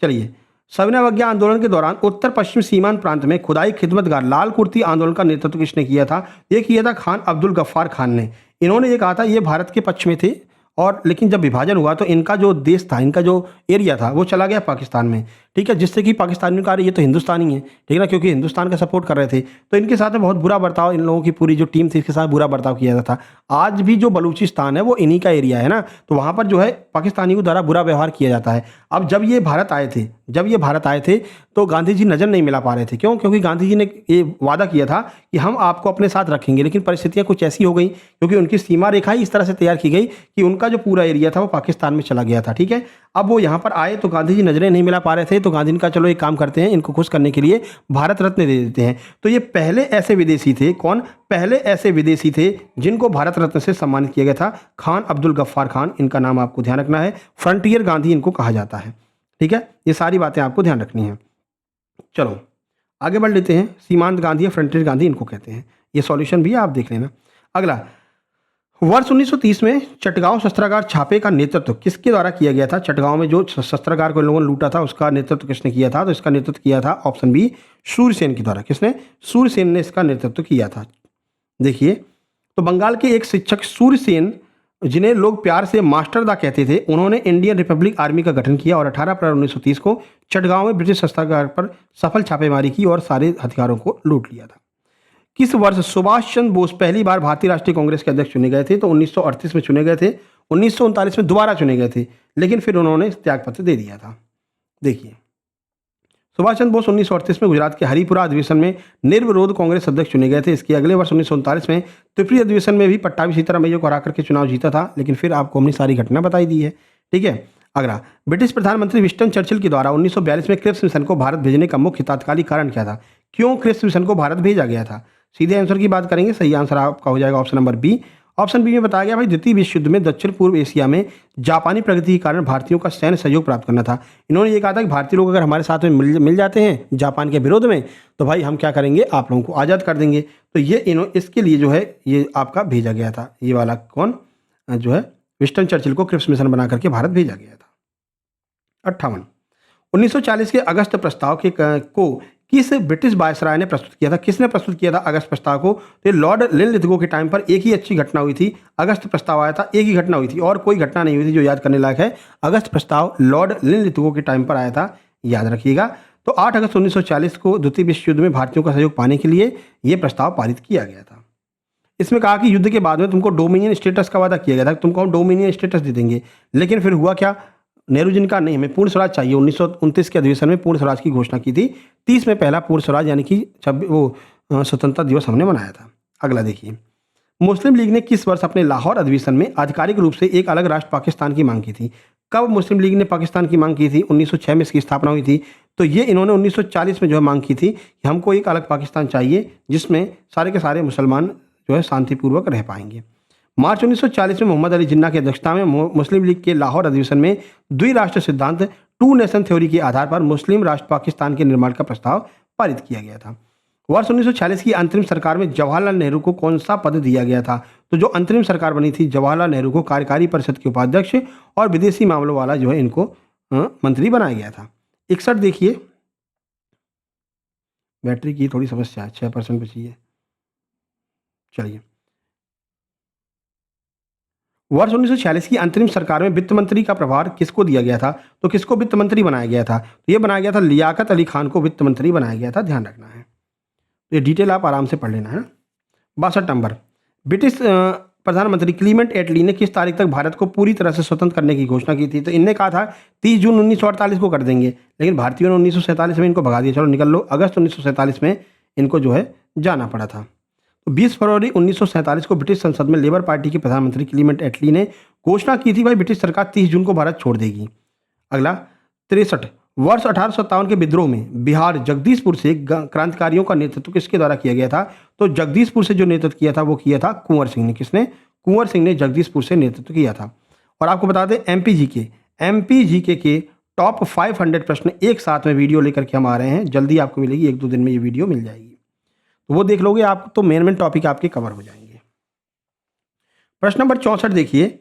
चलिए, सविनय अवज्ञा आंदोलन के दौरान उत्तर पश्चिम सीमांत प्रांत में खुदाई खिदमतगार लाल कुर्ती आंदोलन का नेतृत्व किसने किया था? ये किया था खान अब्दुल गफ्फार खान ने। इन्होंने ये कहा था, ये भारत के पक्ष में थे, और लेकिन जब विभाजन हुआ तो इनका जो देश था, इनका जो एरिया था, वो चला गया पाकिस्तान में। ठीक है, जिससे कि पाकिस्तानियों का ये तो हिंदुस्तानी है, ठीक है ना, क्योंकि हिंदुस्तान का सपोर्ट कर रहे थे। तो इनके साथ में बहुत बुरा बर्ताव, इन लोगों की पूरी जो टीम थी इसके साथ बुरा बर्ताव किया जाता था। आज भी जो बलूचिस्तान है वो इन्हीं का एरिया है ना, तो वहाँ पर जो है पाकिस्तानियों द्वारा बुरा व्यवहार किया जाता है। अब जब ये भारत आए थे तो गांधी जी नज़र नहीं मिला पा रहे थे। क्यों? क्योंकि गांधी जी ने ये वादा किया था कि हम आपको अपने साथ रखेंगे, लेकिन परिस्थितियां कुछ ऐसी हो गई, क्योंकि उनकी सीमा रेखा ही इस तरह से तैयार की गई कि उनका जो पूरा एरिया था वो पाकिस्तान में चला गया था। ठीक है, अब वो यहाँ पर आए तो गांधी जी नज़रें नहीं मिला पा रहे थे, तो गांधी ने कहा चलो एक काम करते हैं, इनको खुश करने के लिए भारत रत्न दे देते हैं। तो ये पहले ऐसे विदेशी थे, कौन? पहले ऐसे विदेशी थे जिनको भारत रत्न से सम्मानित किया गया था। खान अब्दुल गफ्फार खान, इनका नाम आपको ध्यान रखना है। फ्रंटियर गांधी इनको कहा जाता है। ठीक है, ये सारी बातें आपको ध्यान रखनी है। चलो आगे बढ़ लेते हैं। सीमांत गांधी या फ्रंटियर गांधी इनको कहते हैं। ये सॉल्यूशन भी आप देख लेना। अगला, वर्ष 1930 में चटगांव शस्त्रागार छापे का नेतृत्व किसके द्वारा किया गया था? चटगांव में जो शस्त्रागार को इन लोगों ने लूटा था उसका नेतृत्व किसने किया था? तो इसका नेतृत्व किया था ऑप्शन बी, सूर्यसेन के द्वारा। किसने? सूर्यसेन ने इसका नेतृत्व किया था। देखिए, तो बंगाल के एक शिक्षक सूर्यसेन, जिन्हें लोग प्यार से मास्टरदा कहते थे, उन्होंने इंडियन रिपब्लिक आर्मी का गठन किया और 18 अप्रैल 1930 को चटगांव में ब्रिटिश शस्त्रागार पर सफल छापेमारी की और सारे हथियारों को लूट लिया था। किस वर्ष सुभाष चंद्र बोस पहली बार भारतीय राष्ट्रीय कांग्रेस के अध्यक्ष चुने गए थे? तो 1938 में चुने गए थे। 1939 में दोबारा चुने गए थे, लेकिन फिर उन्होंने त्यागपत्र दे दिया था। देखिए, सुभाष चंद्र बोस 1938 में गुजरात के हरिपुरा अधिवेशन में निर्विरोध कांग्रेस अध्यक्ष चुने गए थे। इसके अगले वर्ष 1939 में त्रिपुरी अधिवेशन में भी पट्टाभी सीतारामैया को हरा करके चुनाव जीता था, लेकिन फिर आपको हमने सारी घटना बताई दी है। ठीक है, अगला, ब्रिटिश प्रधानमंत्री विंस्टन चर्चिल के द्वारा 1942 में क्रिप्स मिशन को भारत भेजने का मुख्य तात्कालिक कारण क्या था? क्यों क्रिप्स मिशन को भारत भेजा गया था? सीधे आंसर की बात करेंगे, सही आंसर आपका हो जाएगा option number B. Option B में बताया गया भाई, द्वितीय विश्व युद्ध में दक्षिण पूर्व एशिया में जापानी प्रगति के कारण भारतीयों का सैन्य सहयोग प्राप्त करना था। इन्होंने ये कहा था कि भारतीय लोग अगर हमारे साथ में मिल जाते हैं जापान के विरोध में, तो भाई हम क्या करेंगे, आप लोगों को आज़ाद कर देंगे। तो ये इसके लिए जो है ये आपका भेजा गया था। ये वाला कौन जो है, विंस्टन चर्चिल को क्रिप्स मिशन बना करके भारत भेजा गया था। 58, 1940 के अगस्त प्रस्ताव को किस ब्रिटिश वायसराय ने प्रस्तुत किया था? किसने प्रस्तुत किया था अगस्त प्रस्ताव को? तो लॉर्ड लिनलिथगो के टाइम पर एक ही अच्छी घटना हुई थी। अगस्त प्रस्ताव आया था, एक ही घटना हुई थी और कोई घटना नहीं हुई थी जो याद करने लायक है। अगस्त प्रस्ताव लॉर्ड लिनलिथगो के टाइम पर आया था, याद रखिएगा। तो 8 अगस्त 1940 को द्वितीय विश्व युद्ध में भारतीयों का सहयोग पाने के लिए यह प्रस्ताव पारित किया गया था। इसमें कहा कि युद्ध के बाद में तुमको डोमिनियन स्टेटस का वादा किया गया था, तुमको हम डोमिनियन स्टेटस दे देंगे। लेकिन फिर हुआ क्या? नेहरू जी ने कहा नहीं, हमें पूर्ण स्वराज चाहिए। 1929 के अधिवेशन में पूर्ण स्वराज की घोषणा की थी। 30 में पहला पूर्ण स्वराज यानी कि स्वतंत्रता दिवस हमने मनाया था। अगला देखिए, मुस्लिम लीग ने किस वर्ष अपने लाहौर अधिवेशन में आधिकारिक रूप से एक अलग राष्ट्र पाकिस्तान की मांग की थी? कब मुस्लिम लीग ने पाकिस्तान की मांग की थी? 1906 में इसकी स्थापना हुई थी। तो ये इन्होंने 1940 में जो है मांग की थी कि हमको एक अलग पाकिस्तान चाहिए जिसमें सारे के सारे मुसलमान जो है शांतिपूर्वक रह पाएंगे। मार्च 1940 में मोहम्मद अली जिन्ना की अध्यक्षता में मुस्लिम लीग के लाहौर अधिवेशन में द्विराष्ट्र सिद्धांत, टू नेशन थ्योरी के आधार पर मुस्लिम राष्ट्र पाकिस्तान के निर्माण का प्रस्ताव पारित किया गया था। वर्ष 1946 की अंतरिम सरकार में जवाहरलाल नेहरू को कौन सा पद दिया गया था? तो जो अंतरिम सरकार बनी थी, जवाहरलाल नेहरू को कार्यकारी परिषद के उपाध्यक्ष और विदेशी मामलों वाला जो है इनको मंत्री बनाया गया था। 61 देखिए, बैटरी की थोड़ी समस्या है, 6% बची है। चलिए, वर्ष 1946 की अंतरिम सरकार में वित्त मंत्री का प्रभार किसको दिया गया था? तो किसको वित्त मंत्री बनाया गया था? तो ये बनाया गया था लियाकत अली खान को वित्त मंत्री बनाया गया था, ध्यान रखना है। तो ये डिटेल आप आराम से पढ़ लेना है। 62 नंबर, ब्रिटिश प्रधानमंत्री क्लीमेंट एटली ने किस तारीख तक भारत को पूरी तरह से स्वतंत्र करने की घोषणा की थी? तो इनने कहा था 30 जून 1948 को कर देंगे, लेकिन भारतीयों ने 1947 में इनको भगा दिया, चलो निकल लो। अगस्त 1947 में इनको जो है जाना पड़ा था। 20 फरवरी 1947 को ब्रिटिश संसद में लेबर पार्टी के प्रधानमंत्री क्लीमेंट एटली ने घोषणा की थी भाई ब्रिटिश सरकार 30 जून को भारत छोड़ देगी। अगला 63, वर्ष 1857 के विद्रोह में बिहार जगदीशपुर से क्रांतिकारियों का नेतृत्व किसके द्वारा किया गया था? तो जगदीशपुर से जो नेतृत्व किया था वो किया था कुंवर सिंह ने। किसने? कुंवर सिंह ने जगदीशपुर से नेतृत्व किया था। और आपको बता दें एमपी जीके के टॉप 500 प्रश्न एक साथ में वीडियो लेकर के हम आ रहे हैं। जल्दी आपको मिलेगी, 1-2 दिन में ये वीडियो मिल जाएगी, तो वो देख लोगे आप, तो मेन टॉपिक आपके कवर हो जाएंगे। प्रश्न नंबर 64 देखिए,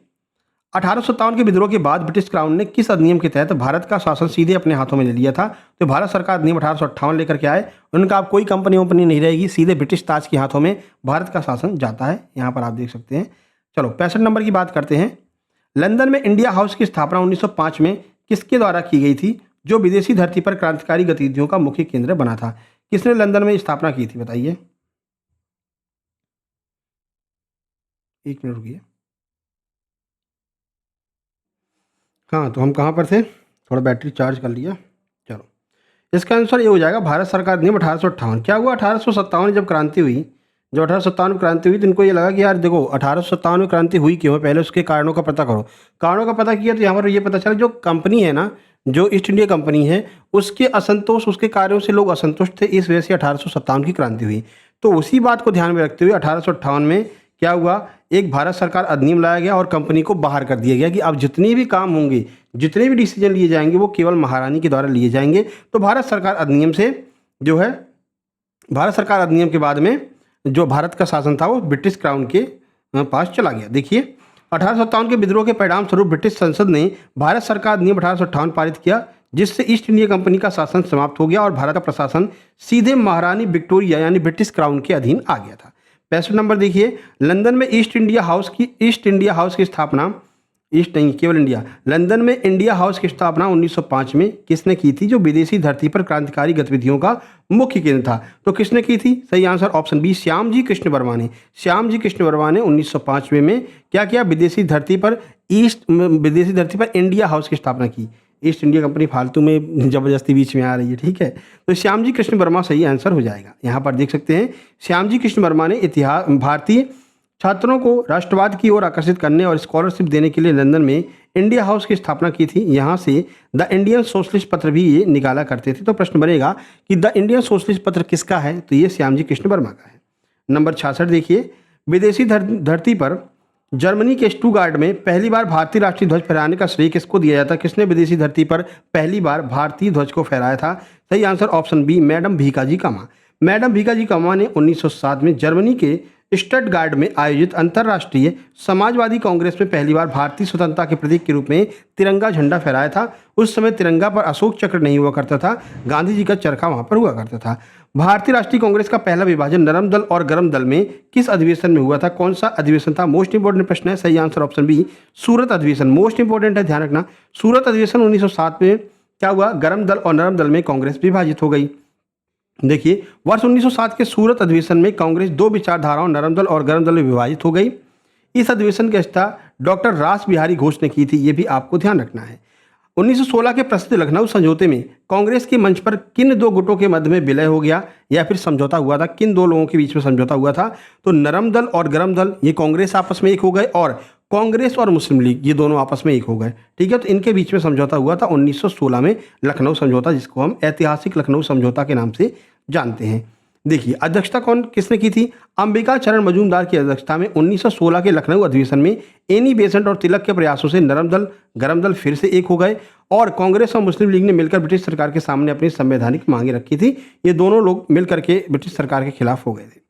1857 के विद्रोह के बाद ब्रिटिश क्राउन ने किस अधिनियम के तहत भारत का शासन सीधे अपने हाथों में ले लिया था? तो भारत सरकार अधिनियम 1858 लेकर के आए। उनका अब कोई कंपनी वंपनी नहीं रहेगी, सीधे ब्रिटिश ताज के हाथों में भारत का शासन जाता है। यहाँ पर आप देख सकते हैं। चलो 65 नंबर की बात करते हैं। लंदन में इंडिया हाउस की स्थापना 1905 में किसके द्वारा की गई थी, जो विदेशी धरती पर क्रांतिकारी गतिविधियों का मुख्य केंद्र बना था? किसने लंदन में स्थापना की थी, बताइए? 1 मिनट रुकिए। हाँ, तो हम कहाँ पर थे, थोड़ा बैटरी चार्ज कर लिया। चलो, इसका आंसर ये हो जाएगा भारत सरकार अधिनियम 1858। क्या हुआ, 1857 जब क्रांति हुई, जब 1857 में क्रांति हुई तो इनको ये लगा कि यार देखो 1857 में क्रांति हुई क्यों है, पहले उसके कारणों का पता करो। कारणों का पता किया तो यहाँ पर ये पता चला जो कंपनी है ना, जो ईस्ट इंडिया कंपनी है, उसके असंतोष, उसके कार्यों से लोग असंतुष्ट थे, इस वजह से 1857 की क्रांति हुई। तो उसी बात को ध्यान में रखते हुए 1858 में क्या हुआ, एक भारत सरकार अधिनियम लाया गया और कंपनी को बाहर कर दिया गया कि अब जितने भी काम होंगे, जितने भी डिसीजन लिए जाएंगे वो केवल महारानी के द्वारा लिए जाएंगे। तो भारत सरकार अधिनियम से जो है, भारत सरकार अधिनियम के बाद में जो भारत का शासन था वो ब्रिटिश क्राउन के पास चला गया। देखिए 1857 के विद्रोह के परिणाम स्वरूप ब्रिटिश संसद ने भारत सरकार अधिनियम 1858 पारित किया, जिससे ईस्ट इंडिया कंपनी का शासन समाप्त हो गया और भारत का प्रशासन सीधे महारानी विक्टोरिया यानी ब्रिटिश क्राउन के अधीन आ गया था। 65 नंबर देखिए, लंदन में ईस्ट इंडिया हाउस की स्थापना, ईस्ट नहीं केवल इंडिया, लंदन में इंडिया हाउस की स्थापना 1905 में किसने की थी, जो विदेशी धरती पर क्रांतिकारी गतिविधियों का मुख्य केंद्र था? तो किसने की थी? सही answer option B, Shyamji Krishna Varma ने। श्यामजी कृष्ण वर्मा ने 1905 में क्या किया, विदेशी धरती पर इंडिया हाउस की स्थापना की। ईस्ट इंडिया कंपनी फालतू में जबरदस्ती बीच में आ रही है, ठीक है। तो श्यामजी कृष्ण वर्मा सही आंसर हो जाएगा। यहाँ पर देख सकते हैं, श्यामजी कृष्ण वर्मा ने भारतीय छात्रों को राष्ट्रवाद की ओर आकर्षित करने और स्कॉलरशिप देने के लिए लंदन में इंडिया हाउस की स्थापना की थी। यहाँ से द इंडियन सोशलिस्ट पत्र भी ये निकाला करते थे। तो प्रश्न बनेगा कि द इंडियन सोशलिस्ट पत्र किसका है, तो ये श्यामजी कृष्ण वर्मा का है। नंबर 66 देखिए, विदेशी धरती पर जर्मनी के स्टुटगार्ट में पहली बार भारतीय राष्ट्रीय ध्वज फहराने का श्रेय किसको दिया जाता? किसने विदेशी धरती पर पहली बार भारतीय ध्वज को फहराया था? सही answer option B, madam Bhikaji Cama. Madam Bhikaji Cama ने 1907 में जर्मनी के स्टटगार्ट में आयोजित अंतर्राष्ट्रीय समाजवादी कांग्रेस में पहली बार भारतीय स्वतंत्रता के प्रतीक के रूप में तिरंगा झंडा फहराया था। उस समय तिरंगा पर अशोक चक्र नहीं हुआ करता था, गांधी जी का चरखा वहां पर हुआ करता था। भारतीय राष्ट्रीय कांग्रेस का पहला विभाजन नरम दल और गरम दल में किस अधिवेशन में हुआ था? कौन सा अधिवेशन था? मोस्ट इंपोर्टेंट प्रश्न है। सही आंसर ऑप्शन बी, सूरत अधिवेशन। मोस्ट इंपोर्टेंट है, ध्यान रखना। सूरत अधिवेशन 1907 में क्या हुआ, गरम दल और नरम दल में कांग्रेस विभाजित हो गई। देखिए वर्ष 1907 के सूरत अधिवेशन में कांग्रेस दो विचारधाराओं नरम दल और गरम दल में विभाजित हो गई। इस अधिवेशन की अध्यक्षता डॉक्टर रास बिहारी घोष ने की थी, ये भी आपको ध्यान रखना है। 1916 के प्रसिद्ध लखनऊ समझौते में कांग्रेस के मंच पर किन दो गुटों के मध्य में विलय हो गया या फिर समझौता हुआ था? किन दो लोगों के बीच में समझौता हुआ था? तो नरम दल और गरम दल ये कांग्रेस आपस में एक हो गए और कांग्रेस और मुस्लिम लीग ये दोनों आपस में एक हो गए, ठीक है। तो इनके बीच में समझौता हुआ था 1916 में, लखनऊ समझौता, जिसको हम ऐतिहासिक लखनऊ समझौता के नाम से जानते हैं। देखिए अध्यक्षता किसने की थी? अंबिका चरण मजूमदार की अध्यक्षता में 1916 के लखनऊ अधिवेशन में एनी बेसेंट और तिलक के प्रयासों से नरम दल गरम दल फिर से एक हो गए और कांग्रेस और मुस्लिम लीग ने मिलकर ब्रिटिश सरकार के सामने अपनी संवैधानिक मांगे रखी थी। ये दोनों लोग मिलकर के ब्रिटिश सरकार के खिलाफ हो गए थे।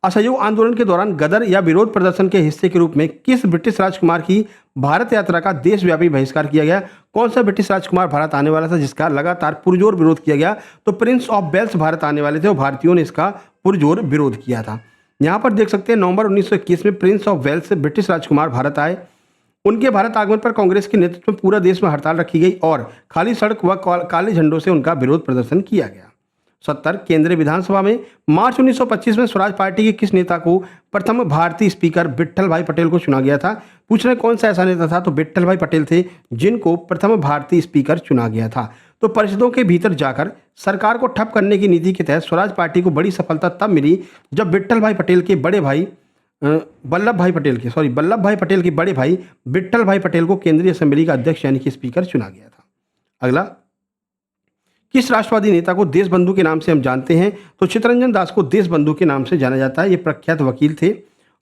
असहयोग आंदोलन के दौरान गदर या विरोध प्रदर्शन के हिस्से के रूप में किस ब्रिटिश राजकुमार की भारत यात्रा का देशव्यापी बहिष्कार किया गया? कौन सा ब्रिटिश राजकुमार भारत आने वाला था जिसका लगातार पुरजोर विरोध किया गया? तो प्रिंस ऑफ वेल्स भारत आने वाले थे और भारतीयों ने इसका पुरजोर विरोध किया था। यहाँ पर देख सकते हैं नवंबर 1921 में प्रिंस ऑफ वेल्स से ब्रिटिश राजकुमार भारत आए। उनके भारत आगमन पर कांग्रेस के नेतृत्व में पूरा देश में हड़ताल रखी गई और खाली सड़क व काले झंडों से उनका विरोध प्रदर्शन किया गया। 70 केंद्रीय विधानसभा में मार्च 1925 में स्वराज पार्टी के किस नेता को प्रथम भारतीय स्पीकर विट्ठल भाई पटेल को चुना गया था? पूछ रहे कौन सा ऐसा नेता था? तो विट्ठल भाई पटेल थे जिनको प्रथम भारतीय स्पीकर चुना गया था। तो परिषदों के भीतर जाकर सरकार को ठप करने की नीति के तहत स्वराज पार्टी को बड़ी सफलता तब मिली जब विट्ठल भाई पटेल के बड़े भाई वल्लभ भाई पटेल के बड़े भाई विट्ठल भाई पटेल को केंद्रीय असेंबली का अध्यक्ष यानी कि स्पीकर चुना गया था। अगला, किस राष्ट्रवादी नेता को देशबंधु के नाम से हम जानते हैं? तो चित्तरंजन दास को देशबंधु के नाम से जाना जाता है। ये प्रख्यात वकील थे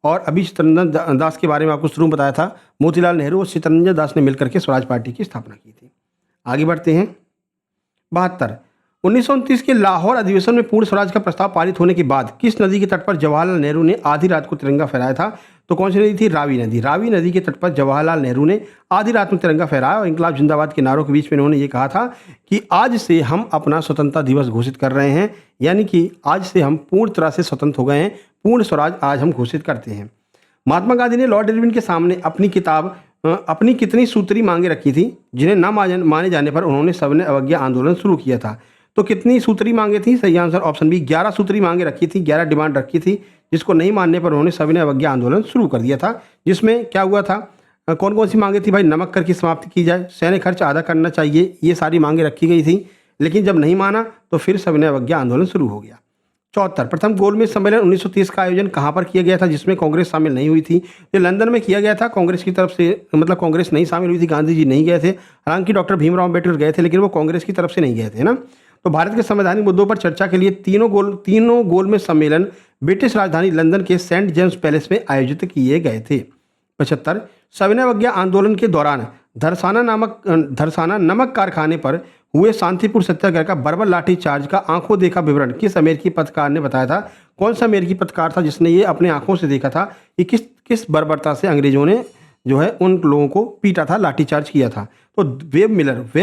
और अभी चित्तरंजन दास के बारे में आपको शुरू में बताया था। मोतीलाल नेहरू और चित्तरंजन दास ने मिलकर के स्वराज पार्टी की स्थापना की थी। आगे बढ़ते हैं। 72 1929 के लाहौर अधिवेशन में पूर्ण स्वराज का प्रस्ताव पारित होने के बाद किस नदी के तट पर जवाहरलाल नेहरू ने आधी रात को तिरंगा फहराया था? तो कौन सी नदी थी? रावी नदी। रावी नदी के तट पर जवाहरलाल नेहरू ने आधी रात में तिरंगा फहराया और इंकलाब जिंदाबाद के नारों के बीच में इन्होंने ये कहा था कि आज से हम अपना स्वतंत्रता दिवस घोषित कर रहे हैं, यानी कि आज से हम पूर्ण तरह से स्वतंत्र हो गए हैं, पूर्ण स्वराज आज हम घोषित करते हैं। महात्मा गांधी ने लॉर्ड इरविन के सामने अपनी कितनी सूत्री मांगे रखी थी, जिन्हें न माने जाने पर उन्होंने सविनय अवज्ञा आंदोलन शुरू किया था? तो कितनी सूत्री मांगे थी? सही आंसर ऑप्शन बी 11 सूत्री मांगे रखी थी, 11 डिमांड रखी थी, जिसको नहीं मानने पर उन्होंने सविनय अवज्ञा आंदोलन शुरू कर दिया था। जिसमें क्या हुआ था, कौन कौन सी मांगे थी भाई? नमक कर की समाप्ति की जाए, सैन्य खर्च आधा करना चाहिए, ये सारी मांगे रखी गई थी। लेकिन जब नहीं माना तो फिर सविनय अवज्ञा आंदोलन शुरू हो गया। 74 प्रथम गोलमेज सम्मेलन 1930 का आयोजन कहाँ पर किया गया था, जिसमें कांग्रेस शामिल नहीं हुई थी? ये लंदन में किया गया था कांग्रेस की तरफ से, मतलब कांग्रेस नहीं शामिल हुई थी, गांधी जी नहीं गए थे। हालांकि डॉक्टर भीमराव अम्बेडकर गए थे, लेकिन वो कांग्रेस की तरफ से नहीं गए थे ना। तो भारत के संवैधानिक मुद्दों पर चर्चा के लिए तीनों गोलमेज सम्मेलन ब्रिटिश राजधानी लंदन के सेंट जेम्स पैलेस में आयोजित किए गए थे। 75 सविनय अवज्ञा आंदोलन के दौरान धरसाना नमक कारखाने पर हुए शांतिपूर्ण सत्याग्रह का बर्बर लाठी चार्ज का आंखों देखा विवरण किस अमेरिकी पत्रकार ने बताया था? कौन सा अमेरिकी पत्रकार था जिसने ये अपने आंखों से देखा था कि किस बर्बरता से अंग्रेजों ने जो है उन लोगों को पीटा था, लाठीचार्ज किया था? तो वेब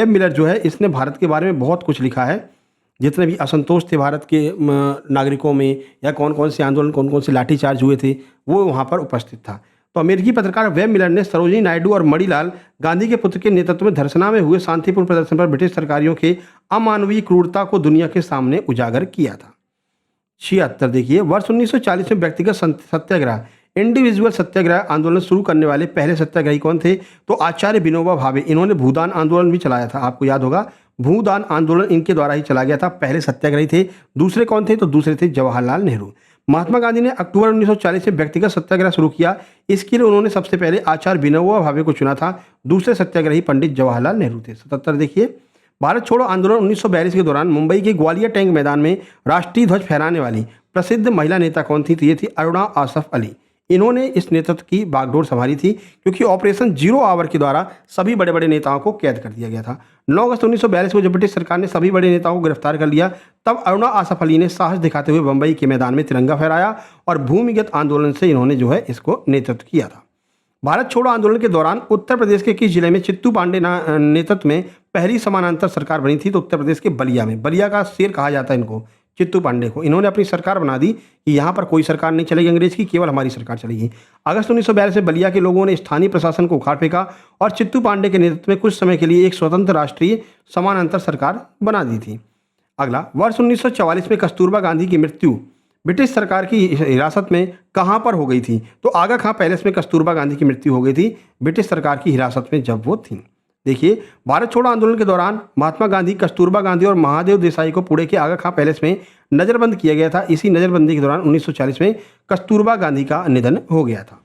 मिलर जो है, इसने भारत के बारे में बहुत कुछ लिखा है। जितने भी असंतोष थे भारत के नागरिकों में, या कौन कौन से आंदोलन, कौन कौन से लाठीचार्ज हुए थे, वो वहाँ पर उपस्थित था। तो अमेरिकी पत्रकार वेब मिलर ने सरोजिनी नायडू और मणिलाल गांधी के पुत्र के नेतृत्व में धरसना में हुए शांतिपूर्ण प्रदर्शन पर ब्रिटिश सरकारियों के अमानवीय क्रूरता को दुनिया के सामने उजागर किया था। 76 देखिए, वर्ष 1940 में व्यक्तिगत सत्याग्रह इंडिविजुअल सत्याग्रह आंदोलन शुरू करने वाले पहले सत्याग्रही कौन थे? तो आचार्य विनोबा भावे। इन्होंने भूदान आंदोलन भी चलाया था, आपको याद होगा, भूदान आंदोलन इनके द्वारा ही चला गया था, पहले सत्याग्रही थे। दूसरे कौन थे? तो दूसरे थे जवाहरलाल नेहरू। महात्मा गांधी ने अक्टूबर 1940 में व्यक्तिगत सत्याग्रह शुरू किया। इसके लिए उन्होंने सबसे पहले आचार्य विनोबा भावे को चुना था। दूसरे सत्याग्रही पंडित जवाहरलाल नेहरू थे। 77 देखिए, भारत छोड़ो आंदोलन 1942 के दौरान मुंबई के ग्वालियर टैंक मैदान में राष्ट्रीय ध्वज फहराने वाली प्रसिद्ध महिला नेता कौन थी? तो ये थी अरुणा आसफ अली। इन्होंने इस नेतृत्व की बागडोर संभाली थी, क्योंकि ऑपरेशन जीरो आवर के द्वारा सभी बड़े बड़े नेताओं को कैद कर दिया गया था। 9 अगस्त 1942 को जब ब्रिटिश सरकार ने सभी बड़े नेताओं को गिरफ्तार कर लिया, तब अरुणा आसफ अली ने साहस दिखाते हुए बंबई के मैदान में तिरंगा फहराया और भूमिगत आंदोलन से इन्होंने जो है इसको नेतृत्व किया था। भारत छोड़ो आंदोलन के दौरान उत्तर प्रदेश के किस जिले में चित्तू पांडे नेतृत्व में पहली समानांतर सरकार बनी थी? तो उत्तर प्रदेश के बलिया में। बलिया का शेर कहा जाता है इनको, चित्तू पांडे को। इन्होंने अपनी सरकार बना दी कि यहाँ पर कोई सरकार नहीं चलेगी अंग्रेज की, केवल हमारी सरकार चलेगी। अगस्त 1942 में बलिया के लोगों ने स्थानीय प्रशासन को उखाड़ फेंका और चित्तू पांडे के नेतृत्व में कुछ समय के लिए एक स्वतंत्र राष्ट्रीय समानांतर सरकार बना दी थी। अगला, वर्ष 1944 में कस्तूरबा गांधी की मृत्यु ब्रिटिश सरकार की हिरासत में कहाँ पर हो गई थी? तो आगा खां पैलेस में कस्तूरबा गांधी की मृत्यु हो गई थी, ब्रिटिश सरकार की हिरासत में जब वो थी। देखिए, भारत छोड़ो आंदोलन के दौरान महात्मा गांधी, कस्तूरबा गांधी और महादेव देसाई को पुणे के आगा खां पैलेस में नजरबंद किया गया था। इसी नजरबंदी के दौरान 1940 में कस्तूरबा गांधी का निधन हो गया था।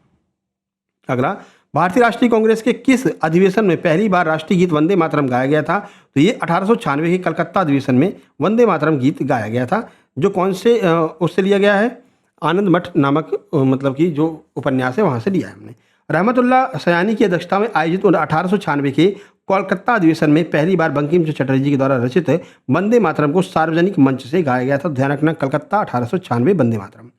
अगला, भारतीय राष्ट्रीय कांग्रेस के किस अधिवेशन में पहली बार राष्ट्रीय गीत वंदे मातरम गाया गया था? तो ये 1896 के कलकत्ता अधिवेशन में वंदे मातरम गीत गाया गया था, जो कौन से उससे लिया गया है? आनंद मठ नामक मतलब कि जो उपन्यास है वहाँ से लिया है हमने। रहमतुल्लाह सयानी की अध्यक्षता में आयोजित 1896 के कोलकाता अधिवेशन में पहली बार बंकिम चंद्र चटर्जी के द्वारा रचित वंदे मातरम को सार्वजनिक मंच से गाया गया था। ध्यान रखना, कलकत्ता 1896 वंदे मातरम।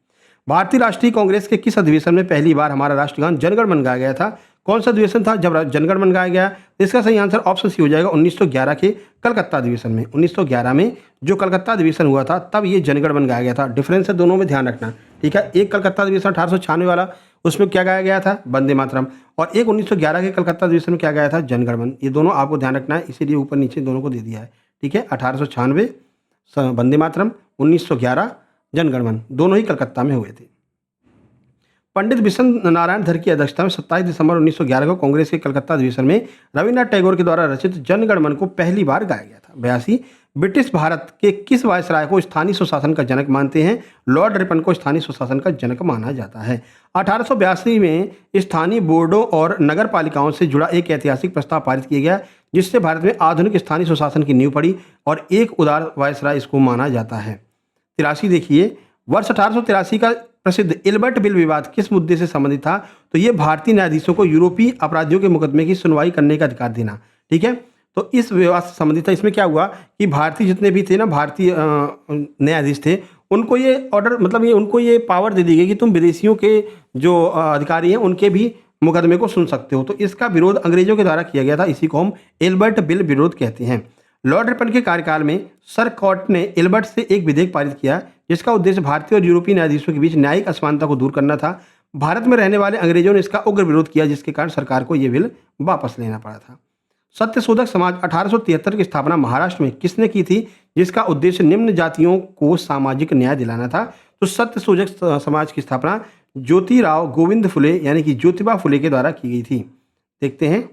भारतीय राष्ट्रीय कांग्रेस के किस अधिवेशन में पहली बार हमारा राष्ट्रगान जनगण मन गाया गया था? कौन सा अधिवेशन था जब जनगण मन गाया गया? इसका सही आंसर ऑप्शन सी हो जाएगा, 1911 के कलकत्ता अधिवेशन में। 1911 में जो कलकत्ता अधिवेशन हुआ था तब ये जनगण मन गाया गया था। डिफरेंस है दोनों में, ध्यान रखना, ठीक है। एक कलकत्ता अधिवेशन 1896 वाला, उसमें क्या गाया गया था? वंदे मातरम। और एक 1911 के कलकत्ता अधिवेशन में क्या गाया था? जनगण मन। ये दोनों आपको ध्यान रखना है, इसीलिए ऊपर नीचे दोनों को दे दिया है, ठीक है। 1896 वंदे मातरम, 1911 जनगण मन, दोनों ही कलकत्ता में हुए थे। पंडित बिशन नारायण धर की अध्यक्षता में 27 दिसंबर 1911 को कांग्रेस के कलकत्ता अधिवेशन में रविन्द्रनाथ टैगोर के द्वारा रचित जनगण मन को पहली बार गाया गया था। 82 ब्रिटिश भारत के किस वायसराय को स्थानीय स्वशासन का जनक मानते हैं? लॉर्ड रिपन को स्थानीय स्वशासन का जनक माना जाता है। 1882 में स्थानीय बोर्डों और नगर पालिकाओं से जुड़ा एक ऐतिहासिक प्रस्ताव पारित किया गया, जिससे भारत में आधुनिक स्थानीय स्वशासन की नींव पड़ी और एक उदार वायसराय इसको माना जाता है। 83 देखिए, वर्ष 1883 का प्रसिद्ध एल्बर्ट बिल विवाद किस मुद्दे से संबंधित था? तो ये भारतीय न्यायाधीशों को यूरोपीय अपराधियों के मुकदमे की सुनवाई करने का अधिकार देना। ठीक है, तो इस विवाद से संबंधित था। इसमें क्या हुआ कि भारतीय जितने भी थे ना, भारतीय न्यायाधीश थे, उनको ये ऑर्डर, मतलब ये उनको ये पावर दे दी गई कि तुम विदेशियों के जो अधिकारी हैं उनके भी मुकदमे को सुन सकते हो। तो इसका विरोध अंग्रेजों के द्वारा किया गया था। इसी को हम एल्बर्ट बिल विरोध कहते हैं। लॉर्ड रिपन के कार्यकाल में सर कॉट ने एल्बर्ट से एक विधेयक पारित किया जिसका उद्देश्य भारतीय और यूरोपीय न्यायाधीशों के बीच न्यायिक असमानता को दूर करना था। भारत में रहने वाले अंग्रेजों ने इसका उग्र विरोध किया, जिसके कारण सरकार को यह बिल वापस लेना पड़ा था। सत्यशोधक समाज 1873 की स्थापना महाराष्ट्र में किसने की थी, जिसका उद्देश्य निम्न जातियों को सामाजिक न्याय दिलाना था? तो सत्यशोधक समाज की स्थापना ज्योतिराव गोविंद फुले यानी कि ज्योतिबा फुले के द्वारा की गई थी। देखते हैं,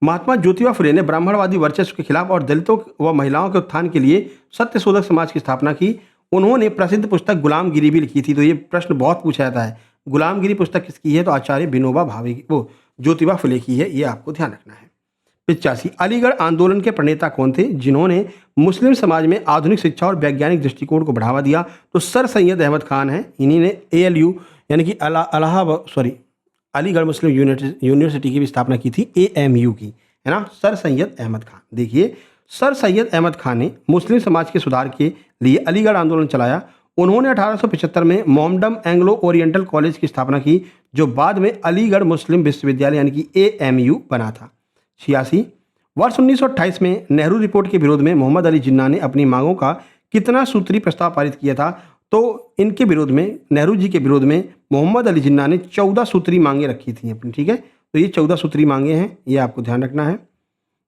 महात्मा ज्योतिबा फुले ने ब्राह्मणवादी वर्चस्व के खिलाफ और दलितों व महिलाओं के उत्थान के लिए सत्यशोधक समाज की स्थापना की। उन्होंने प्रसिद्ध पुस्तक गुलामगिरी भी लिखी थी। तो ये प्रश्न बहुत पूछा जाता है, गुलामगिरी पुस्तक किसकी है? तो आचार्य विनोबा भावे की, वो ज्योतिबा फुले की है। ये आपको ध्यान रखना है। 85 अलीगढ़ आंदोलन के प्रणेता कौन थे, जिन्होंने मुस्लिम समाज में आधुनिक शिक्षा और वैज्ञानिक दृष्टिकोण को बढ़ावा दिया? तो सर सैयद अहमद खान है। इन्हीं ने ALU यानी कि अलीगढ़ मुस्लिम यूनिवर्सिटी की भी स्थापना की थी, AMU की, है ना, सर सैयद अहमद खान। देखिए, सर सैयद अहमद खान ने मुस्लिम समाज के सुधार के लिए अलीगढ़ आंदोलन चलाया। उन्होंने 1875 में मोहम्मडम एंग्लो ओरिएंटल कॉलेज की स्थापना की, जो बाद में अलीगढ़ मुस्लिम विश्वविद्यालय यानी कि AMU बना था। 86 वर्ष 1928 में नेहरू रिपोर्ट के विरोध में मोहम्मद अली जिन्ना ने अपनी मांगों का कितना सूत्री प्रस्ताव पारित किया था? तो इनके विरोध में, नेहरू जी के विरोध में मोहम्मद अली जिन्ना ने 14 सूत्री मांगे रखी थी अपनी। ठीक है, तो ये 14 सूत्री मांगे हैं, ये आपको ध्यान रखना है।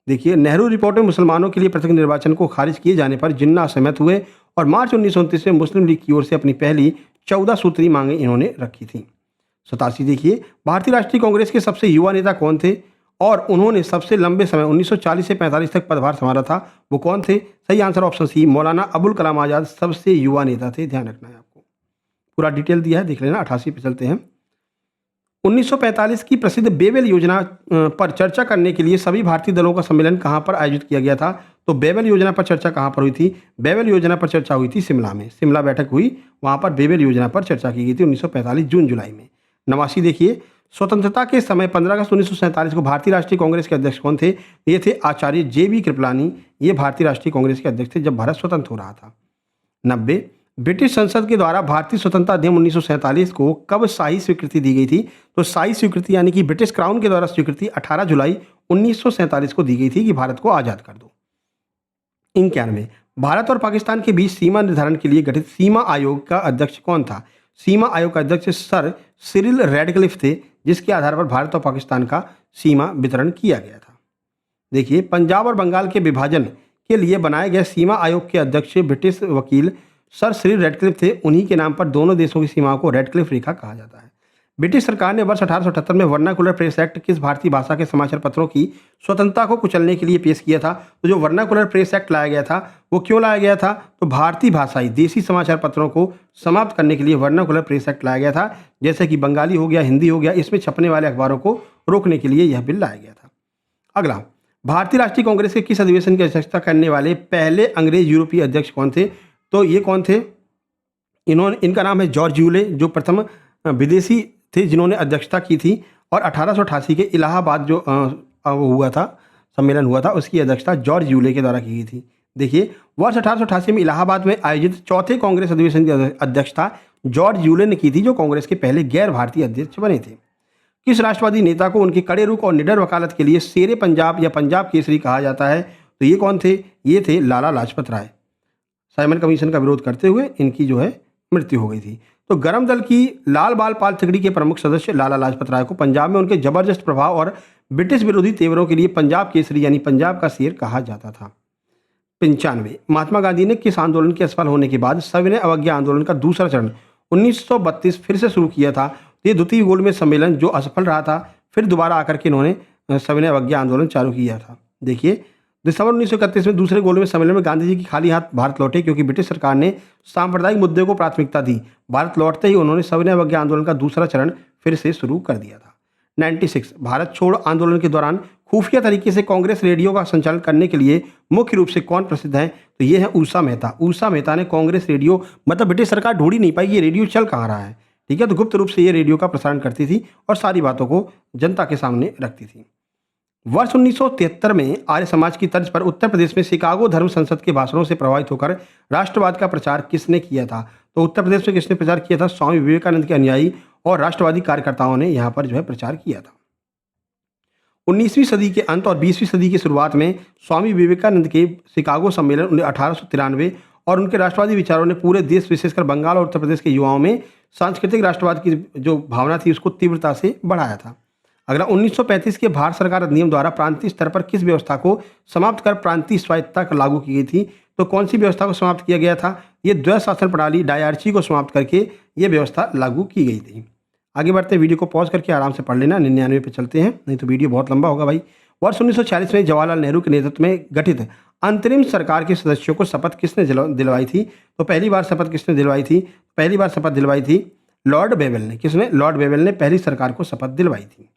देखिए, नेहरू रिपोर्ट में मुसलमानों के लिए पृथक निर्वाचन को खारिज किए जाने पर जिन्ना असहमत हुए और मार्च 1929 में मुस्लिम लीग की ओर से अपनी पहली 14 सूत्री मांगे इन्होंने रखी थी। 87 देखिए, भारतीय राष्ट्रीय कांग्रेस के सबसे युवा नेता कौन थे और उन्होंने सबसे लंबे समय 1940 से 45 तक पदभार संभाला था? वो कौन थे? सही answer option C, Maulana Abul Kalam Azad सबसे युवा नेता थे। ध्यान रखना है आपको, पूरा डिटेल दिया है, देख लेना। 88 पे चलते हैं। 1945 की प्रसिद्ध बेबेल योजना पर चर्चा करने के लिए सभी भारतीय दलों का सम्मेलन कहां पर आयोजित किया गया था? तो बेबेल योजना पर चर्चा कहां पर हुई थी? बेबेल योजना पर चर्चा हुई थी शिमला में, शिमला बैठक हुई, वहां पर बेबेल योजना पर चर्चा की गई थी 1945 जून जुलाई में। 89 देखिए, स्वतंत्रता के समय 15 अगस्त 1947 को भारतीय राष्ट्रीय कांग्रेस के अध्यक्ष कौन थे? ये थे आचार्य JB कृपलानी। ये भारतीय राष्ट्रीय कांग्रेस के अध्यक्ष थे जब भारत स्वतंत्र हो रहा था। 90 ब्रिटिश संसद के द्वारा भारतीय स्वतंत्रता अधिनियम 1947 को कब शाही स्वीकृति दी गई थी? तो शाही स्वीकृति यानी कि ब्रिटिश क्राउन के द्वारा स्वीकृति 18 जुलाई 1947 को दी गई थी कि भारत को आज़ाद कर दो। 91 भारत और पाकिस्तान के बीच सीमा निर्धारण के लिए गठित सीमा आयोग का अध्यक्ष कौन था? सीमा आयोग का अध्यक्ष सर सिरिल रैडक्लिफ थे, जिसके आधार पर भारत और पाकिस्तान का सीमा वितरण किया गया था। देखिए, पंजाब और बंगाल के विभाजन के लिए बनाए गए सीमा आयोग के अध्यक्ष ब्रिटिश वकील सर सिरिल रैडक्लिफ थे। उन्हीं के नाम पर दोनों देशों की सीमाओं को रैडक्लिफ रेखा कहा जाता है। ब्रिटिश सरकार ने वर्ष 1878 में वर्नाकुलर प्रेस एक्ट किस भारतीय भाषा के समाचार पत्रों की स्वतंत्रता को कुचलने के लिए पेश किया था? तो जो वर्नाकुलर प्रेस एक्ट लाया गया था वो क्यों लाया गया था? तो भारतीय भाषाई देसी समाचार पत्रों को समाप्त करने के लिए वर्नाकुलर प्रेस एक्ट लाया गया था, जैसे कि बंगाली हो गया, हिंदी हो गया, इसमें छपने वाले अखबारों को रोकने के लिए यह बिल लाया गया था। अगला, भारतीय राष्ट्रीय कांग्रेस के किस अधिवेशन की अध्यक्षता करने वाले पहले अंग्रेज यूरोपीय अध्यक्ष कौन थे? तो ये कौन थे? इनका नाम है जॉर्ज यूले, जो प्रथम विदेशी थे जिन्होंने अध्यक्षता की थी। और 1888 के इलाहाबाद जो हुआ था, सम्मेलन हुआ था, उसकी अध्यक्षता जॉर्ज यूले के द्वारा की गई थी। देखिए, वर्ष 1888 में इलाहाबाद में आयोजित चौथे कांग्रेस अधिवेशन की अध्यक्षता जॉर्ज यूले ने की थी, जो कांग्रेस के पहले गैर भारतीय अध्यक्ष बने थे। किस राष्ट्रवादी नेता को उनके कड़े रुख और निडर वकालत के लिए शेरे पंजाब या पंजाब केसरी कहा जाता है? तो ये कौन थे? ये थे लाला लाजपत राय। साइमन कमीशन का विरोध करते हुए इनकी जो है मृत्यु हो गई थी। तो गरम दल की लाल बाल पाल तिगड़ी के प्रमुख सदस्य लाला लाजपत राय को पंजाब में उनके जबरदस्त प्रभाव और ब्रिटिश विरोधी तेवरों के लिए पंजाब केसरी यानी पंजाब का शेर कहा जाता था। 95 महात्मा गांधी ने किस आंदोलन के असफल होने के बाद सविनय अवज्ञा आंदोलन का दूसरा चरण 1932 फिर से शुरू किया था? ये द्वितीय गोलमेज सम्मेलन जो असफल रहा था, फिर दोबारा आकर के इन्होंने सविनय अवज्ञा आंदोलन चालू किया था। देखिए, दिसंबर 1931 में दूसरे गोलमेज सम्मेलन में गांधी जी की खाली हाथ भारत लौटे, क्योंकि ब्रिटिश सरकार ने सांप्रदायिक मुद्दे को प्राथमिकता दी। भारत लौटते ही उन्होंने सविनय अवज्ञा आंदोलन का दूसरा चरण फिर से शुरू कर दिया था। 96 भारत छोड़ आंदोलन के दौरान खुफिया तरीके से कांग्रेस रेडियो का संचालन करने के लिए मुख्य रूप से कौन प्रसिद्ध हैं? तो ये है उषा मेहता। उषा मेहता ने कांग्रेस रेडियो, मतलब ब्रिटिश सरकार ढूंढ ही नहीं पाई ये रेडियो चल कहाँ रहा है, ठीक है, तो गुप्त रूप से ये रेडियो का प्रसारण करती थी और सारी बातों को जनता के सामने रखती थी। वर्ष 1973 में आर्य समाज की तर्ज पर उत्तर प्रदेश में शिकागो धर्म संसद के भाषणों से प्रभावित होकर राष्ट्रवाद का प्रचार किसने किया था? तो उत्तर प्रदेश में किसने प्रचार किया था? स्वामी विवेकानंद के अनुयायी और राष्ट्रवादी कार्यकर्ताओं ने यहाँ पर जो है प्रचार किया था। 19वीं सदी के अंत और 20वीं सदी की शुरुआत में स्वामी विवेकानंद के शिकागो सम्मेलन 1893 और उनके राष्ट्रवादी विचारों ने पूरे देश, विशेषकर बंगाल और उत्तर प्रदेश के युवाओं में सांस्कृतिक राष्ट्रवाद की जो भावना थी उसको तीव्रता से बढ़ाया था। अगला 1935 के भारत सरकार अधिनियम द्वारा प्रांतीय स्तर पर किस व्यवस्था को समाप्त कर प्रांतीय स्वायत्तता लागू की गई थी? तो कौन सी व्यवस्था को समाप्त किया गया था? ये द्वैध शासन प्रणाली डायरची को समाप्त करके ये व्यवस्था लागू की गई थी। आगे बढ़ते हैं, वीडियो को पॉज करके आराम से पढ़ लेना, 99 पे चलते हैं, नहीं तो वीडियो बहुत लंबा होगा भाई। वर्ष 1946 में जवाहरलाल नेहरू के नेतृत्व में गठित अंतरिम सरकार के सदस्यों को शपथ किसने दिलवाई थी? तो पहली बार शपथ किसने दिलवाई थी? पहली बार शपथ दिलवाई थी लॉर्ड बेवेल ने। किसने? लॉर्ड बेवेल ने पहली सरकार को शपथ दिलवाई थी।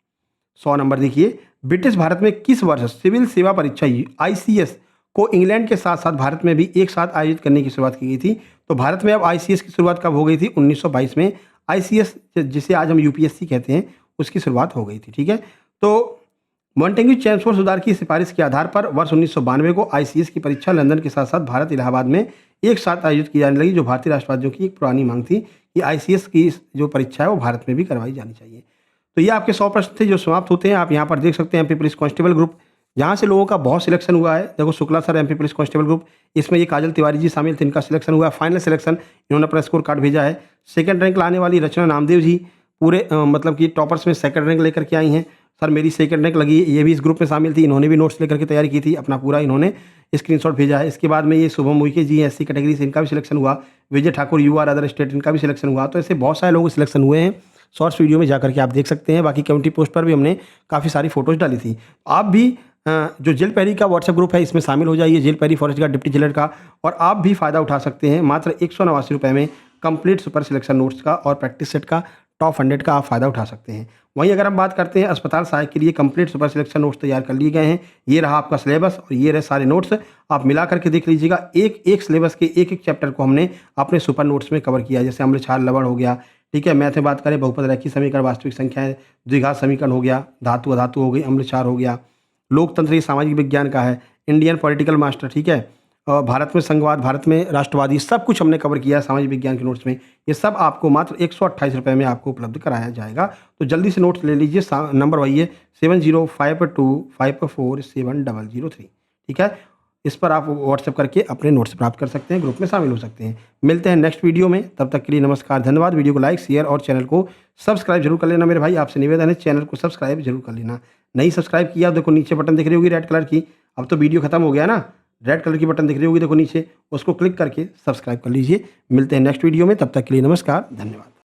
100 नंबर देखिए, ब्रिटिश भारत में किस वर्ष सिविल सेवा परीक्षा ICS को इंग्लैंड के साथ साथ भारत में भी एक साथ आयोजित करने की शुरुआत की गई थी? तो भारत में अब ICS की शुरुआत कब हो गई थी? 1922 में ICS, जिसे आज हम UPSC कहते हैं, उसकी शुरुआत हो गई थी, ठीक है। तो मॉन्टेग्यू चैम्सफोर्ड सुधार की सिफारिश के आधार पर वर्ष 1992 को ICS की परीक्षा लंदन के साथ साथ भारत इलाहाबाद में एक साथ आयोजित की जाने लगी, जो भारतीय राष्ट्रवादियों की एक पुरानी मांग थी कि ICS की जो परीक्षा है वो भारत में भी करवाई जानी चाहिए। तो ये आपके 100 प्रश्न थे जो समाप्त होते हैं। आप यहाँ पर देख सकते हैं MP पुलिस कांस्टेबल ग्रुप, जहाँ से लोगों का बहुत सिलेक्शन हुआ है। देखो Shukla sir MP police constable group, इसमें ये काजल तिवारी जी शामिल थे, इनका सिलेक्शन हुआ। फाइनल सिलेक्शन इन्होंने अपना स्कोर कार्ड भेजा है। सेकंड रैंक लाने वाली रचना नामदेव जी पूरे मतलब कि टॉपर्स में सेकंड रैंक लेकर के आई हैं। सर मेरी सेकंड रैंक लगी, ये भी इस ग्रुप में शामिल थी, इन्होंने भी नोट्स लेकर के तैयारी की थी, अपना पूरा इन्होंने स्क्रीनशॉट भेजा है। इसके बाद में ये शुभम उइके जी SC कैटेगरी से, इनका भी सिलेक्शन हुआ। Vijay Thakur UR other state, इनका भी सिलेक्शन हुआ। तो ऐसे बहुत सारे लोगों के सिलेक्शन हुए हैं। शॉर्ट्स वीडियो में जाकर के आप देख सकते हैं। बाकी कम्युनिटी पोस्ट पर भी हमने काफ़ी सारी फोटोज़ डाली थी। आप भी जो जेल पैरी का व्हाट्सएप ग्रुप है इसमें शामिल हो जाइए, जेल पैरी फॉरेस्ट गार्ड डिप्टी जेलर का, और आप भी फ़ायदा उठा सकते हैं। मात्र 189 रुपये में कंप्लीट सुपर सिलेक्शन नोट्स का और प्रैक्टिस सेट का टॉप 100 का आप फ़ायदा उठा सकते हैं। वहीं अगर हम बात करते हैं अस्पताल सहायक के लिए कंप्लीट सुपर सिलेक्शन नोट्स तैयार कर लिए गए हैं। ये रहा आपका सिलेबस और ये रहे सारे नोट्स, आप मिला करके देख लीजिएगा। एक एक सिलेबस के एक एक चैप्टर को हमने अपने सुपर नोट्स में कवर किया। जैसे अम्ल क्षार लवण हो गया, ठीक है। मैथ में बात करें बहुपद रेखीय समीकरण, वास्तविक संख्याएं, द्विघात समीकरण हो गया, धातु अधातु हो गई, अम्ल क्षार हो गया। लोकतंत्र ये सामाजिक विज्ञान का है, इंडियन पॉलिटिकल मास्टर, ठीक है। और भारत में संघवाद, भारत में राष्ट्रवादी, सब कुछ हमने कवर किया है सामाजिक विज्ञान के नोट्स में। ये सब आपको मात्र 128 रुपये में आपको उपलब्ध कराया जाएगा। तो जल्दी से नोट्स ले लीजिए। नंबर वही है 7052547003, ठीक है। इस पर आप व्हाट्सएप करके अपने नोट्स प्राप्त कर सकते हैं, ग्रुप में शामिल हो सकते हैं। मिलते हैं नेक्स्ट वीडियो में, तब तक के लिए नमस्कार, धन्यवाद। वीडियो को लाइक, शेयर और चैनल को सब्सक्राइब जरूर कर लेना मेरे भाई, आपसे निवेदन है चैनल को सब्सक्राइब जरूर कर लेना। नहीं सब्सक्राइब किया देखो नीचे बटन दिख रही होगी रेड कलर की, अब तो वीडियो खत्म हो गया ना, रेड कलर की बटन दिख रही होगी देखो नीचे, उसको क्लिक करके सब्सक्राइब कर लीजिए। मिलते हैं नेक्स्ट वीडियो में, तब तक के लिए नमस्कार, धन्यवाद।